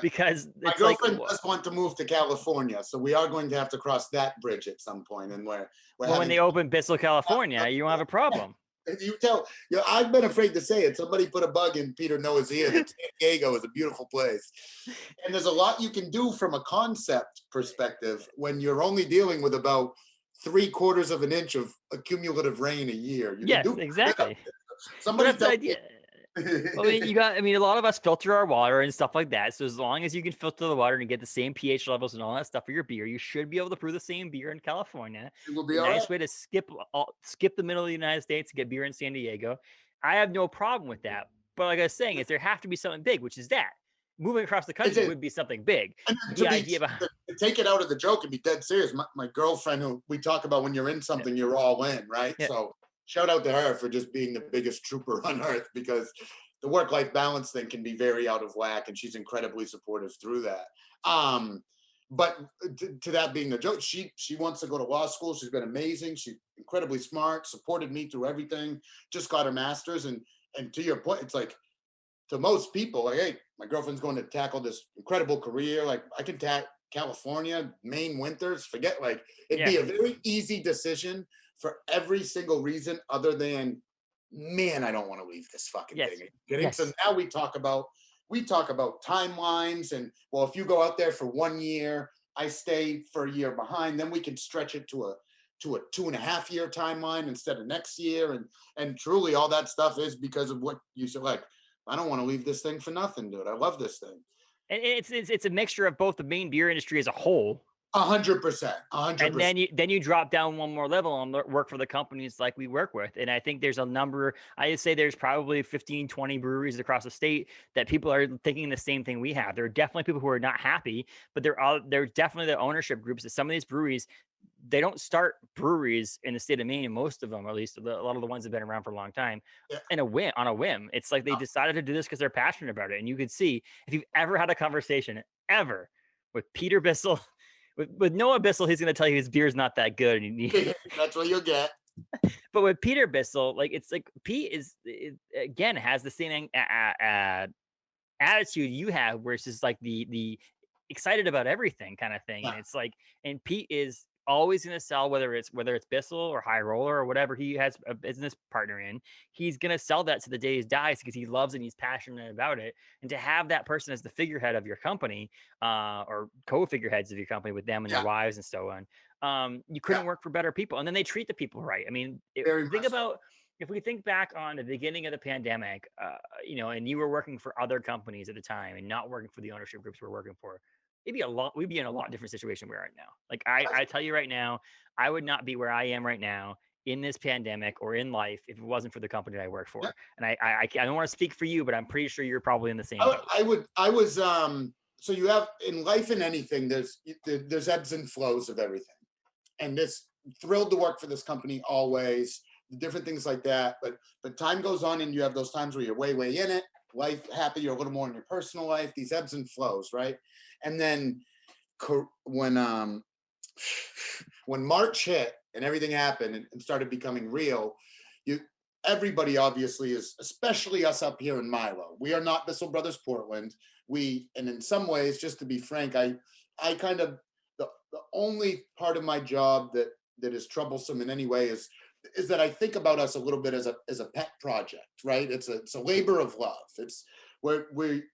because My it's like, girlfriend does want to move to California, so we are going to have to cross that bridge at some point, and we're well, when having. they open Bissell, California, you don't have a problem. You tell, I've been afraid to say it. Somebody put a bug in Peter Noah's ear that San Diego is a beautiful place. And there's a lot you can do from a concept perspective when you're only dealing with about 3/4 of an inch of accumulative rain a year. You can Yes, do. exactly. But Somebody that's the tell idea. I mean, a lot of us filter our water and stuff like that. So as long as you can filter the water and get the same pH levels and all that stuff for your beer, you should be able to brew the same beer in California. it will be A all right. nice way to skip the middle of the United States to get beer in San Diego. I have no problem with that. But like I was saying, is there have to be something big, which is that moving across the It's country it. would be something big. And The idea behind to take it out of the joke and be dead serious, my girlfriend, who we talk about, when you're in something, you're all in, right? yeah, So shout out to her for just being the biggest trooper on earth, because the work-life balance thing can be very out of whack, and she's incredibly supportive through that. But to that being the joke, she wants to go to law school. She's been amazing. She's incredibly smart, supported me through everything, just got her master's. And to your point, it's like, to most people, like, hey, my girlfriend's going to tackle this incredible career. Like, I can California, Maine winters, forget, like, it'd yeah, be a very easy decision for every single reason other than, man, I don't want to leave this fucking yes, thing. Are you kidding? So yes, now we talk about timelines, and, well, if you go out there for 1 year, I stay for a year behind, then we can stretch it to a 2.5 year timeline instead of next year. And truly all that stuff is because of what you said. Like, I don't want to leave this thing for nothing, dude. I love this thing. and it's a mixture of both the Maine beer industry as a whole. 100%. a hundred And percent. then you drop down one more level and work for the companies like we work with. And I think there's a number, I would say there's probably 15, 20 breweries across the state that people are thinking the same thing we have. There are definitely people who are not happy, but there's definitely the ownership groups that some of these breweries, they don't start breweries in the state of Maine, and most of them, or at least a lot of the ones that have been around for a long time, Yeah. on a whim. It's like they decided to do this because they're passionate about it. And you could see, if you've ever had a conversation ever with Peter Bissell, with Noah Bissell, he's going to tell you his beer's not that good. That's what you'll get. But with Peter Bissell, like, it's like Pete again has the same attitude you have, where it's just like the excited about everything kind of thing. Yeah. And it's like, and Pete is always going to sell, whether it's Bissell or High Roller or whatever he has a business partner in, he's going to sell that to the day he dies because he loves it and he's passionate about it. And to have that person as the figurehead of your company, or co-figureheads of your company with them and their Yeah. wives and so on, you couldn't work for better people. And then they treat the people right. I mean, Very think much so. about, if we think back on the beginning of the pandemic, and you were working for other companies at the time and not working for the ownership groups we're working for, we'd be in a lot different situation we're right now. Like, I tell you right now, I would not be where I am right now in this pandemic or in life if it wasn't for the company I work Yeah. for. And I don't want to speak for you, but I'm pretty sure you're probably in the same boat. I was, so you have in life and anything, there's ebbs and flows of everything. And this, thrilled to work for this company always, different things like that. But time goes on, and you have those times where you're way in it, life happy, you're a little more in your personal life, these ebbs and flows, right? And then when March hit and everything happened and started becoming real, everybody obviously is, especially us up here in Milo. We are not Bissell Brothers Portland. And in some ways, just to be frank, I kind of, the only part of my job that is troublesome in any way is that I think about us a little bit as a pet project, right? It's a labor of love. It's where we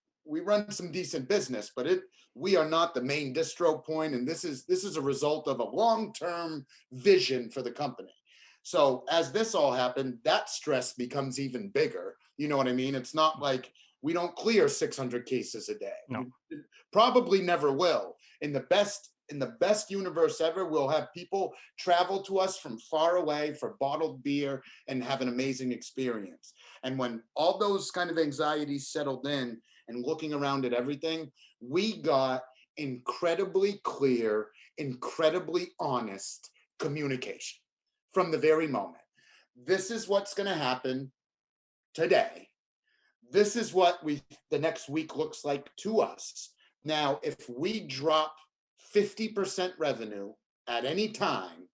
run some decent business, but we are not the main distro point, and this is a result of a long-term vision for the company. So as this all happened, that stress becomes even bigger. You know what I mean? It's not like we don't clear 600 cases a day. No. Probably never will. In the best universe ever, we'll have people travel to us from far away for bottled beer and have an amazing experience. And when all those kind of anxieties settled in and looking around at everything, we got incredibly clear, incredibly honest communication from the very moment. This is what's going to happen today. This is what the next week looks like to us. Now, if we drop 50% revenue at any time,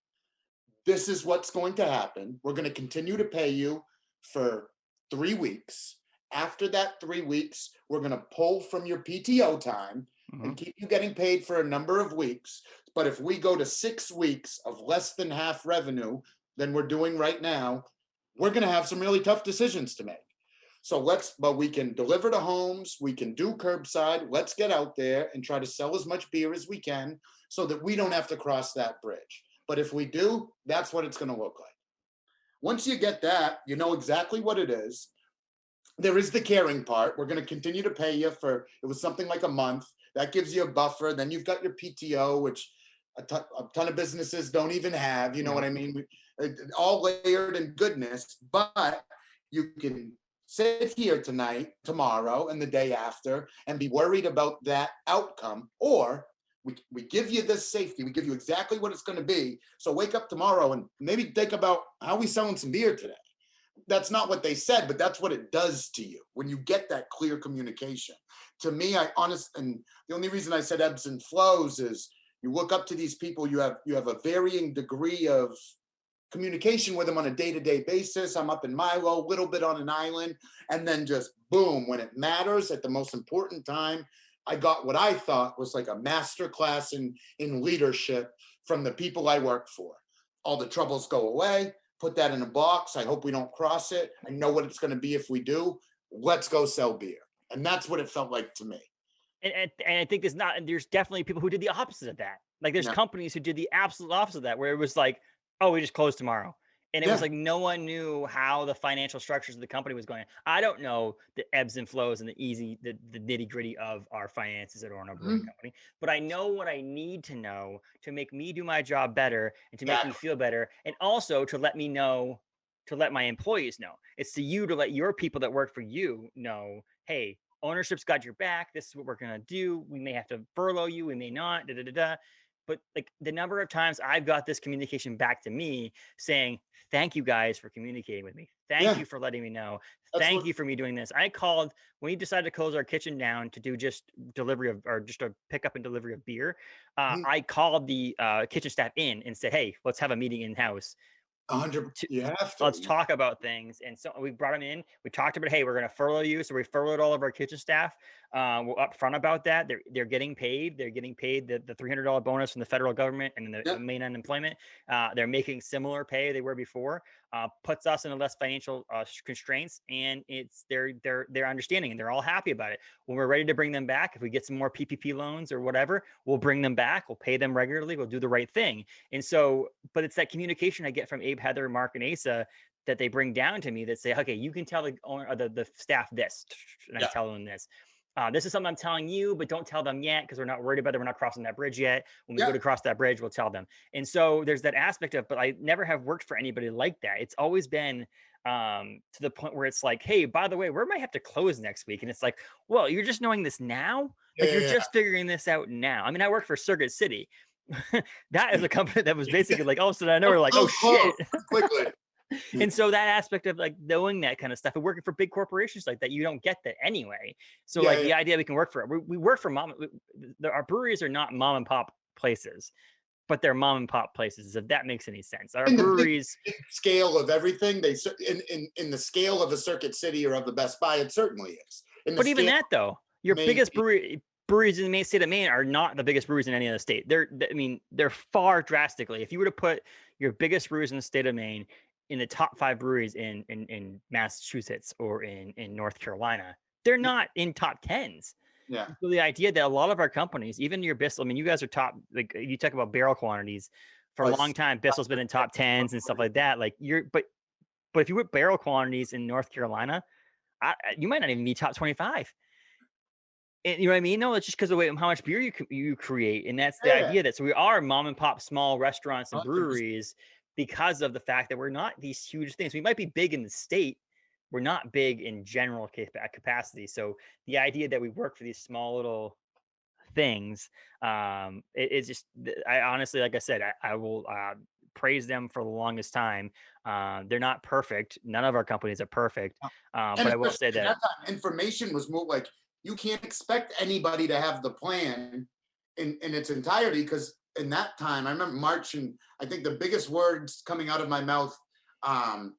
this is what's going to happen. We're going to continue to pay you for 3 weeks. After that 3 weeks, we're going to pull from your PTO time Mhm. and keep you getting paid for a number of weeks. But if we go to 6 weeks of less than half revenue than we're doing right now, we're going to have some really tough decisions to make. So but we can deliver to homes, we can do curbside. Let's get out there and try to sell as much beer as we can so that we don't have to cross that bridge. But if we do, that's what it's going to look like. Once you get that, you know exactly what it is. There is the caring part. We're going to continue to pay you for, it was something like a month. That gives you a buffer. Then you've got your PTO, which a ton of businesses don't even have. You know what Nope. I mean? All layered in goodness, but you can sit here tonight, tomorrow, and the day after and be worried about that outcome. Or we give you this safety. We give you exactly what it's going to be. So wake up tomorrow and maybe think about how we selling some beer today. That's not what they said, but that's what it does to you when you get that clear communication. To me, and the only reason I said ebbs and flows is you look up to these people, you have a varying degree of communication with them on a day-to-day basis. I'm up in Milo, a little bit on an island, and then just boom, when it matters at the most important time, I got what I thought was like a master class in leadership from the people I work for. All the troubles go away. Put that in a box. I hope we don't cross it. I know what it's going to be if we do. Let's go sell beer. And that's what it felt like to me. And I think there's definitely people who did the opposite of that. Like there's Yeah. companies who did the absolute opposite of that, where it was like, oh, we just closed tomorrow. And it was Yeah. like no one knew how the financial structures of the company was going. I don't know the ebbs and flows and the nitty gritty of our finances at Orono Brewing Mhm. Company, but I know what I need to know to make me do my job better and to make me Exactly. feel better, and also to let me know, to let my employees know. It's to you to let your people that work for you know, hey, ownership's got your back. This is what we're gonna do. We may have to furlough you. We may not. Da da da da. But like the number of times I've got this communication back to me saying, "Thank you guys for communicating with me. Thank Yeah. you for letting me know. That's Thank what. you for me doing this." I called when we decided to close our kitchen down to do just delivery of, or just a pickup and delivery of beer. Mhm. I called the kitchen staff in and said, "Hey, let's have a meeting in house. 100. To, You have to. let's talk about things." And so we brought them in. We talked about, hey, we're going to furlough you. So we furloughed all of our kitchen staff. We're upfront about that. They're getting paid. They're getting paid the $300 bonus from the federal government and the Yeah. Maine unemployment. They're making similar pay they were before. Puts us in a less financial constraints, and they're understanding, and they're all happy about it. When we're ready to bring them back, if we get some more PPP loans or whatever, we'll bring them back. We'll pay them regularly. We'll do the right thing. And so, but it's that communication I get from Abe, Heather, Mark, and Asa that they bring down to me that say, okay, you can tell the owner, the staff this, and I Yeah. tell them this. This is something I'm telling you, but don't tell them yet because we're not worried about it. We're not crossing that bridge yet. When we go Yeah. to cross that bridge, we'll tell them. And so there's that aspect of, but I never have worked for anybody like that. It's always been to the point where it's like, hey, by the way, we might have to close next week. And it's like, well, you're just knowing this now? Like you're Yeah. just figuring this out now. I mean, I work for Circuit City. That is a company that was basically like, all of a sudden I know we're like, oh Those close shit. quickly. And so that aspect of like knowing that kind of stuff and working for big corporations like that, you don't get that anyway. So Yeah. like Yeah. the idea we can work for, we work for our breweries are not mom and pop places, but they're mom and pop places, if that makes any sense. Our In the breweries, big scale of everything, in the scale of a Circuit City or of the Best Buy, it certainly is. In the but even scale that though, your of Maine, biggest breweries in the main state of Maine are not the biggest breweries in any other state. I mean, they're far drastically. If you were to put your biggest breweries in the state of Maine in the top 5 breweries in Massachusetts or in North Carolina, they're not in top 10s. yeah. So the idea that a lot of our companies, even your Bissell, I mean, you guys are top, like you talk about barrel quantities for a long time. Bissell's been in top 10s and stuff like that. Like but if you put barrel quantities in North Carolina, you might not even be top 25. And you know what I mean? No, it's just because of the way how much beer you create, and that's the Yeah. idea that so we are mom and pop small restaurants and 100%. breweries because of the fact that we're not these huge things. We might be big in the state, we're not big in general capacity. So the idea that we work for these small little things, it's just I honestly, like I said, I will praise them for the longest time. They're not perfect. None of our companies are perfect, And but I will especially say at that. that time, information was more like you can't expect anybody to have the plan in its entirety because in that time, I remember March, and I think the biggest words coming out of my mouth um,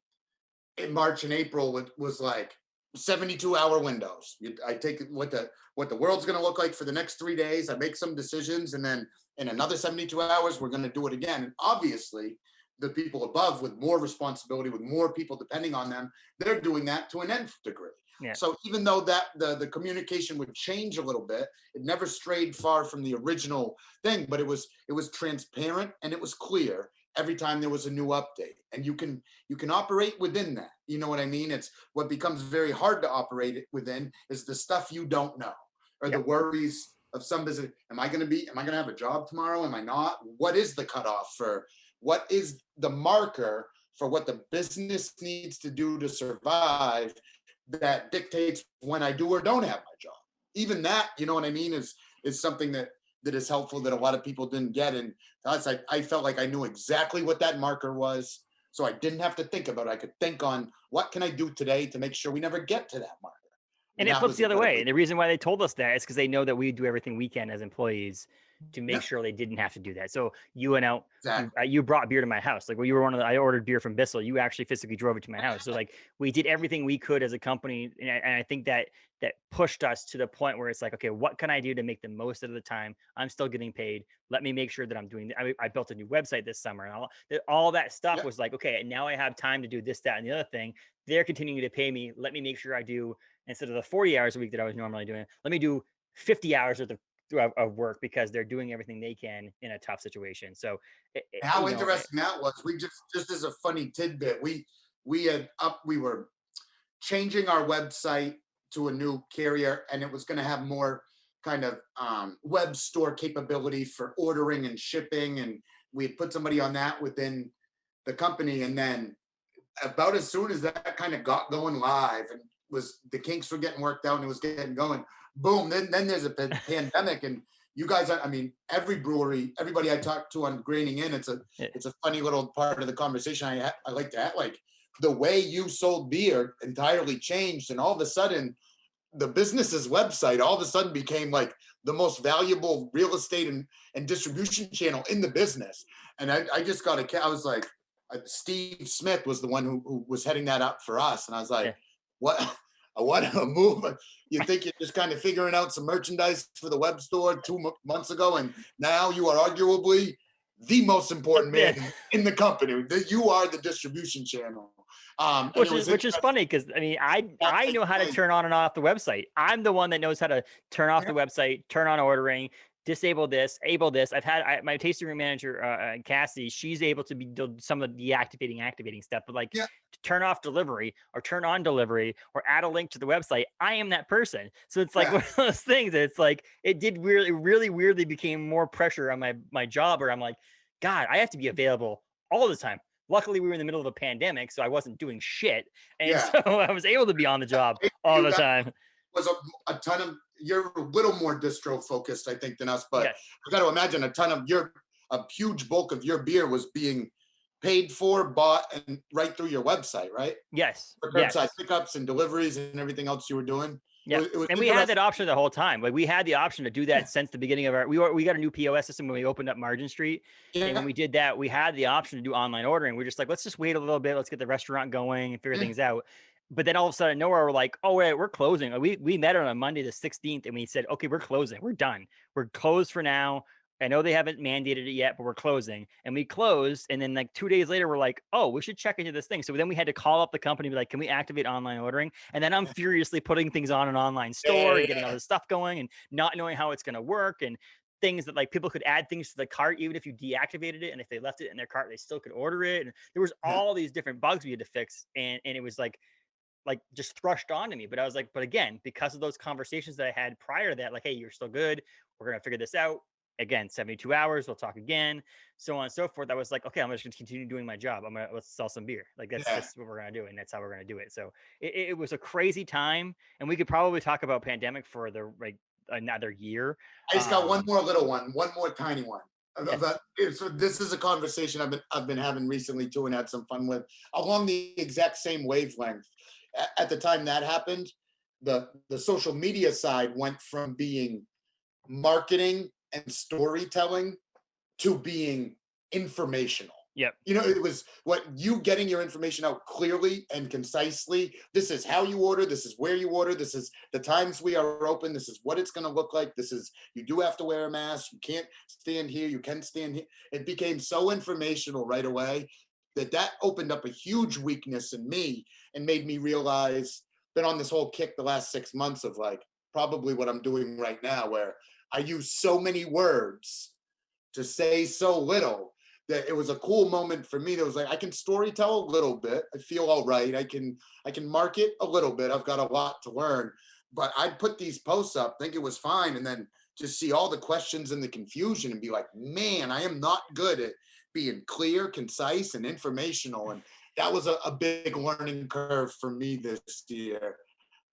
in March and April was like, 72-hour windows. I take what the world's going to look like for the next 3 days. I make some decisions, and then in another 72 hours, we're going to do it again. And obviously, the people above with more responsibility, with more people depending on them, they're doing that to an nth degree. Yeah. So even though that the communication would change a little bit, it never strayed far from the original thing, but it was transparent and it was clear every time there was a new update. And you can operate within that. You know what I mean? It's what becomes very hard to operate it within is the stuff you don't know, or the worries of some business. Am I going to have a job tomorrow? Am I not? What is the cutoff for what is the marker for what the business needs to do to survive that dictates when I do or don't have my job? Even that, you know what I mean, is something that is helpful that a lot of people didn't get. And that's I felt like I knew exactly what that marker was. So I didn't have to think about it. I could think on what can I do today to make sure we never get to that marker. And it flips the other way. And the reason why they told us that is because they know that we do everything we can as employees to make sure they didn't have to do that. So you went out, you brought beer to my house. Like when you were I ordered beer from Bissell, you actually physically drove it to my house. So like we did everything we could as a company. And I think that pushed us to the point where it's like, okay, what can I do to make the most of the time? I'm still getting paid. Let me make sure that I'm doing I built a new website this summer, and all that stuff was like, okay, and now I have time to do this, that, and the other thing. They're continuing to pay me. Let me make sure I do, instead of the 40 hours a week that I was normally doing, let me do 50 hours of work because they're doing everything they can in a tough situation. So how interesting that was. We just as a funny tidbit, we were changing our website to a new carrier, and it was going to have more kind of web store capability for ordering and shipping, and we had put somebody on that within the company. And then about as soon as that kind of got going live and the kinks were getting worked out and it was getting going, boom, then there's a pandemic. And you guys, I mean, every brewery, everybody I talked to on Graining In, it's a funny little part of the conversation I like to act like. The way you sold beer entirely changed, and all of a sudden the business's website all of a sudden became like the most valuable real estate and distribution channel in the business. And I just got I was like, Steve Smith was the one who was heading that up for us. And I was like, what a move. You think you're just kind of figuring out some merchandise for the web store 2 months ago, and now you are arguably the most important man in the company. You are the distribution channel. Which is funny because I mean I know how to turn on and off the website. I'm the one that knows how to turn off the website, turn on ordering, disable this, able this. I've had my tasting room manager, Cassie. She's able to do some of the activating stuff, but like to turn off delivery or turn on delivery or add a link to the website, I am that person. So it's like one of those things. It's like it did really weirdly became more pressure on my job, where I'm like, God, I have to be available all the time. Luckily, we were in the middle of a pandemic, so I wasn't doing shit. And so I was able to be on the job all the time. Was a ton of, you're a little more distro focused, I think, than us, but I got to imagine a huge bulk of your beer was being paid for, bought, and right through your website, right? Yes. For curbside pickups and deliveries and everything else you were doing. Yeah, and we had that option the whole time. Like we had the option to do that since the beginning of we got a new POS system when we opened up Margin Street. And when we did that, we had the option to do online ordering. We're just like, let's just wait a little bit. Let's get the restaurant going and figure things out. But then all of a sudden, nowhere, we're like, oh, wait, we're closing. We met on a Monday the 16th, and we said, okay, we're closing. We're done. We're closed for now. I know they haven't mandated it yet, but we're closing. And we closed. And then like 2 days later, we're like, oh, we should check into this thing. So then we had to call up the company and be like, can we activate online ordering? And then I'm furiously putting things on an online store and getting all this stuff going and not knowing how it's going to work, and things that like people could add things to the cart, even if you deactivated it. And if they left it in their cart, they still could order it. And there was all these different bugs we had to fix. And it was like just thrust onto me. But I was like, but again, because of those conversations that I had prior to that, like, hey, you're still good. We're going to figure this out. Again, 72 hours, we'll talk again, so on and so forth. I was like, okay, I'm just going to continue doing my job. Let's sell some beer. Like that's what we're going to do. And that's how we're going to do it. So it was a crazy time, and we could probably talk about pandemic for another year. I just got one more tiny one. So this is a conversation I've been having recently too, and had some fun with, along the exact same wavelength. At the time that happened, the social media side went from being marketing and storytelling to being informational. Yep. It was what you getting your information out clearly and concisely. This is how you order. This is where you order. This is the times we are open. This is what it's going to look like. This is, you do have to wear a mask. You can't stand here. You can stand here. It became so informational right away that opened up a huge weakness in me and made me realize, been on this whole kick the last 6 months of like probably what I'm doing right now, where I use so many words to say so little, that it was a cool moment for me. That was like, I can story tell a little bit. I feel all right. I can market a little bit. I've got a lot to learn, but I'd put these posts up, think it was fine, and then just see all the questions and the confusion and be like, man, I am not good at being clear, concise, and informational. And that was a big learning curve for me this year.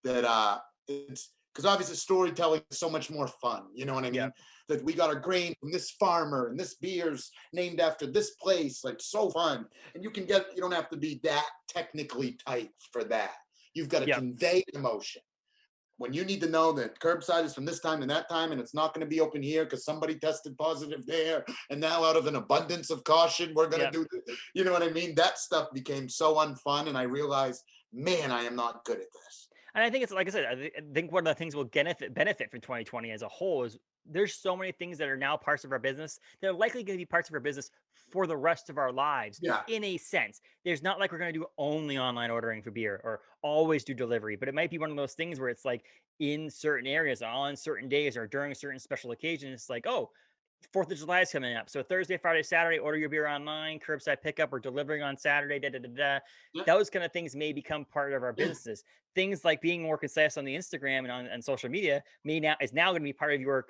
That it's because obviously storytelling is so much more fun. You know what I mean? Yep. That we got our grain from this farmer and this beer's named after this place. Like, so fun. And you don't have to be that technically tight for that. You've got to Yep. convey emotion. When you need to know that curbside is from this time to that time, and it's not going to be open here because somebody tested positive there, and now out of an abundance of caution, we're going to do this. You know what I mean? That stuff became so unfun, and I realized, man, I am not good at this. And I think it's like I said, I think one of the things we'll benefit from 2020 as a whole is there's so many things that are now parts of our business that are likely going to be parts of our business for the rest of our lives. Yeah. In a sense, there's not like we're going to do only online ordering for beer or always do delivery, but it might be one of those things where it's like in certain areas, on certain days, or during certain special occasions, it's like, oh, 4th of July is coming up. So Thursday, Friday, Saturday, order your beer online, curbside pickup, or delivering on Saturday, da da da da. Yeah. Those kind of things may become part of our Yeah. businesses. Things like being more concise on the Instagram and on social media is now going to be part of your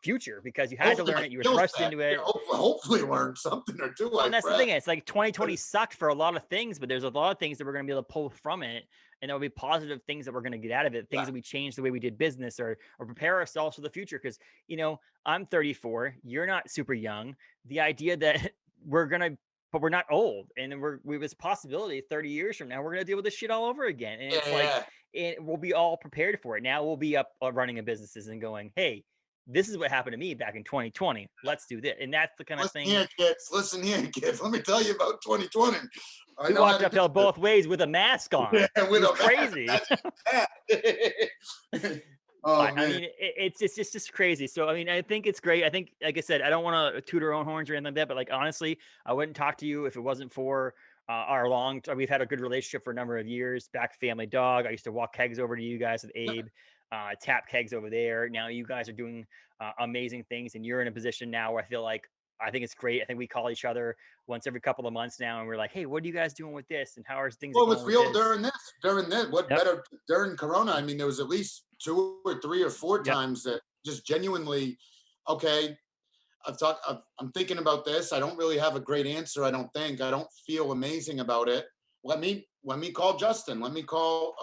future, because you had to learn it. You were thrust into it. Hopefully learn something or two. Well, and that's the thing. It's like 2020 sucked for a lot of things, but there's a lot of things that we're going to be able to pull from it. And there'll be positive things that we're going to get out of it, things that we change the way we did business, or prepare ourselves for the future. Because, I'm 34, you're not super young. The idea that but we're not old, and then we have this possibility 30 years from now, we're going to deal with this shit all over again. And it's like, we'll be all prepared for it. Now we'll be up running a businesses and going, hey, this is what happened to me back in 2020. Let's do this. And that's the kind of thing. Listen here, kids. Let me tell you about 2020. We walked uphill both ways with a mask on. Yeah, it was crazy. I mean, it's just crazy. So, I mean, I think it's great. I think, like I said, I don't want to toot our own horns or anything like that, but like, honestly, I wouldn't talk to you if it wasn't for we've had a good relationship for a number of years. Back family dog. I used to walk kegs over to you guys with Abe, tap kegs over there. Now you guys are doing amazing things, and you're in a position now where I think it's great. I think we call each other once every couple of months now, and we're like, hey, what are you guys doing with this? And how are things going? Well, it was real during this. What better during Corona? I mean, there was at least 2 or 3 or 4 times that just genuinely, okay, I'm thinking about this. I don't really have a great answer. I don't feel amazing about it. Let me call Justin. Let me call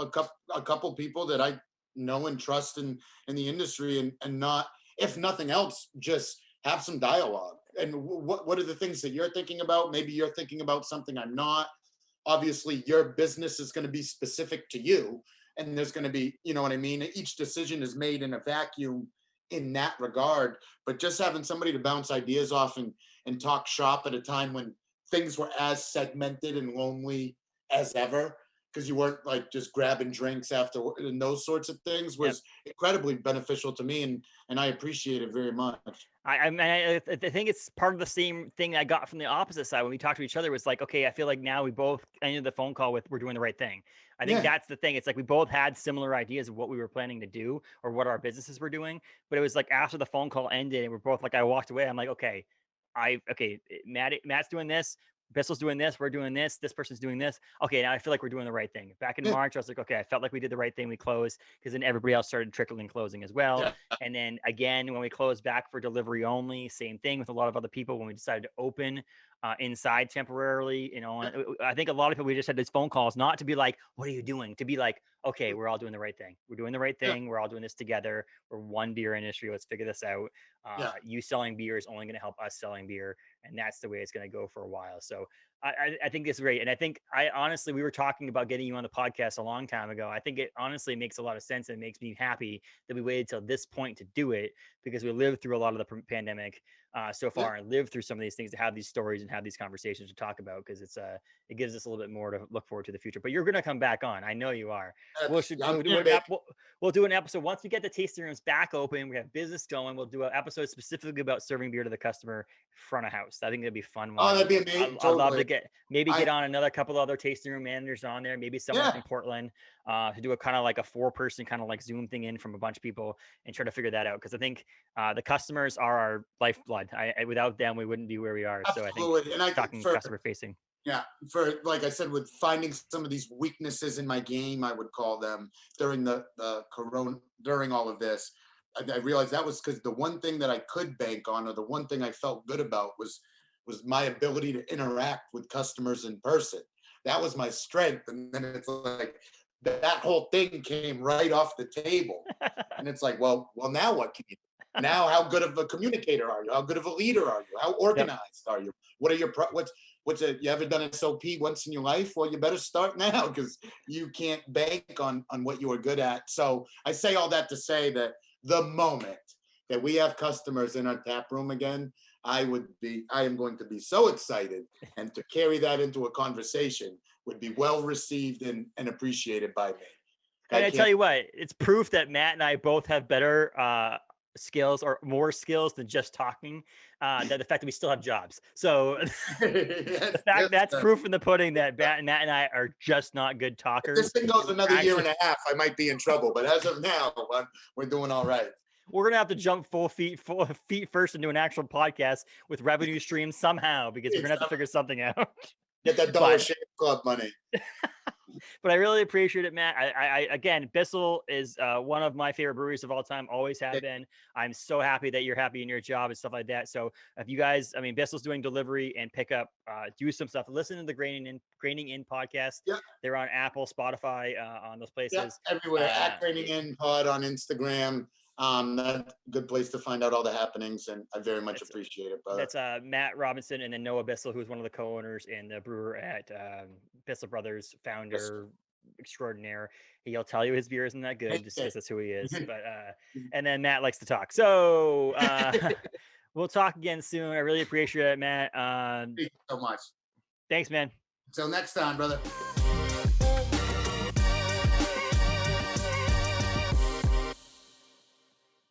a couple people that I know and trust in the industry, and not, if nothing else, just have some dialogue. And what are the things that you're thinking about? Maybe you're thinking about something I'm not. Obviously, your business is going to be specific to you, and there's going to be, you know what I mean? Each decision is made in a vacuum in that regard. But just having somebody to bounce ideas off and talk shop at a time when things were as segmented and lonely as ever, because you weren't like just grabbing drinks after, and those sorts of things, was incredibly beneficial to me, and I appreciate it very much. I think it's part of the same thing I got from the opposite side when we talked to each other. Was like, okay, I feel like now we both ended the phone call with, we're doing the right thing. I think that's the thing. It's like we both had similar ideas of what we were planning to do or what our businesses were doing. But it was like after the phone call ended and we're both like, I walked away. I'm like, okay, Matt's doing this. Bissell's doing this, we're doing this, this person's doing this. Okay, now I feel like we're doing the right thing. Back in March, I was like, okay, I felt like we did the right thing. We closed, because then everybody else started trickling closing as well. And then again, when we closed back for delivery only, same thing with a lot of other people when we decided to open inside temporarily. I think a lot of people, we just had these phone calls, not to be like, what are you doing? To be like, okay, we're all doing the right thing. We're doing the right thing. We're all doing this together. We're one beer industry. Let's figure this out. You selling beer is only going to help us selling beer. And that's the way it's going to go for a while. So I think it's great. And I think honestly, we were talking about getting you on the podcast a long time ago. I think it honestly makes a lot of sense, and it makes me happy that we waited till this point to do it, because we lived through a lot of the pandemic. so far and lived through some of these things to have these stories and have these conversations to talk about, because it gives us a little bit more to look forward to the future. But you're going to come back on. I know you are. I'm We'll do here, babe. we'll do an episode once we get the tasting rooms back open. We have business going. We'll do an episode specifically about serving beer to the customer front of house. I think it'd be a fun one. Oh, that'd be amazing. I'd love Totally. to get on another couple other tasting room managers on there. Maybe someone from Portland, to do a kind of like a 4-person kind of like Zoom thing in from a bunch of people and try to figure that out. Because I think the customers are our lifeblood. Without them, we wouldn't be where we are. Absolutely. So I think talking customer facing. Yeah, for like I said, with finding some of these weaknesses in my game, I would call them, during the corona, during all of this, I realized that was because the one thing that I could bank on, or the one thing I felt good about, was my ability to interact with customers in person. That was my strength, and then it's like that whole thing came right off the table, and it's like, well, now what can you do? Now, how good of a communicator are you? How good of a leader are you? How organized are you? What are your you ever done an SOP once in your life? Well, you better start now, because you can't bank on what you are good at. So I say all that to say that the moment that we have customers in our tap room again, I am going to be so excited, and to carry that into a conversation would be well received and appreciated by me. And I tell you what, it's proof that Matt and I both have better skills, or more skills than just talking, that the fact that we still have jobs. So the fact that's proof in the pudding that Matt and I are just not good talkers. If this thing goes another year and a half, I might be in trouble, but as of now, we're doing all right. We're gonna have to jump full feet first into an actual podcast with revenue streams somehow, because we're gonna have to figure something out. Get that Dollar Shave Club money. But I really appreciate it, Matt. I again, Bissell is one of my favorite breweries of all time. Always have been. I'm so happy that you're happy in your job and stuff like that. So if you guys, I mean, Bissell's doing delivery and pickup, do some stuff. Listen to the Graining In podcast. Yeah. They're on Apple, Spotify, on those places. Yeah, everywhere. At Graining In Pod on Instagram. That's a good place to find out all the happenings, and I very much appreciate it, brother. That's Matt Robinson, and then Noah Bissell, who's one of the co-owners and the brewer at Bissell Brothers, founder extraordinaire. He'll tell you his beer isn't that good, just because that's who he is. But and then Matt likes to talk, so we'll talk again soon. I really appreciate it, Matt. Thank you so much. Thanks, man. Until next time, brother.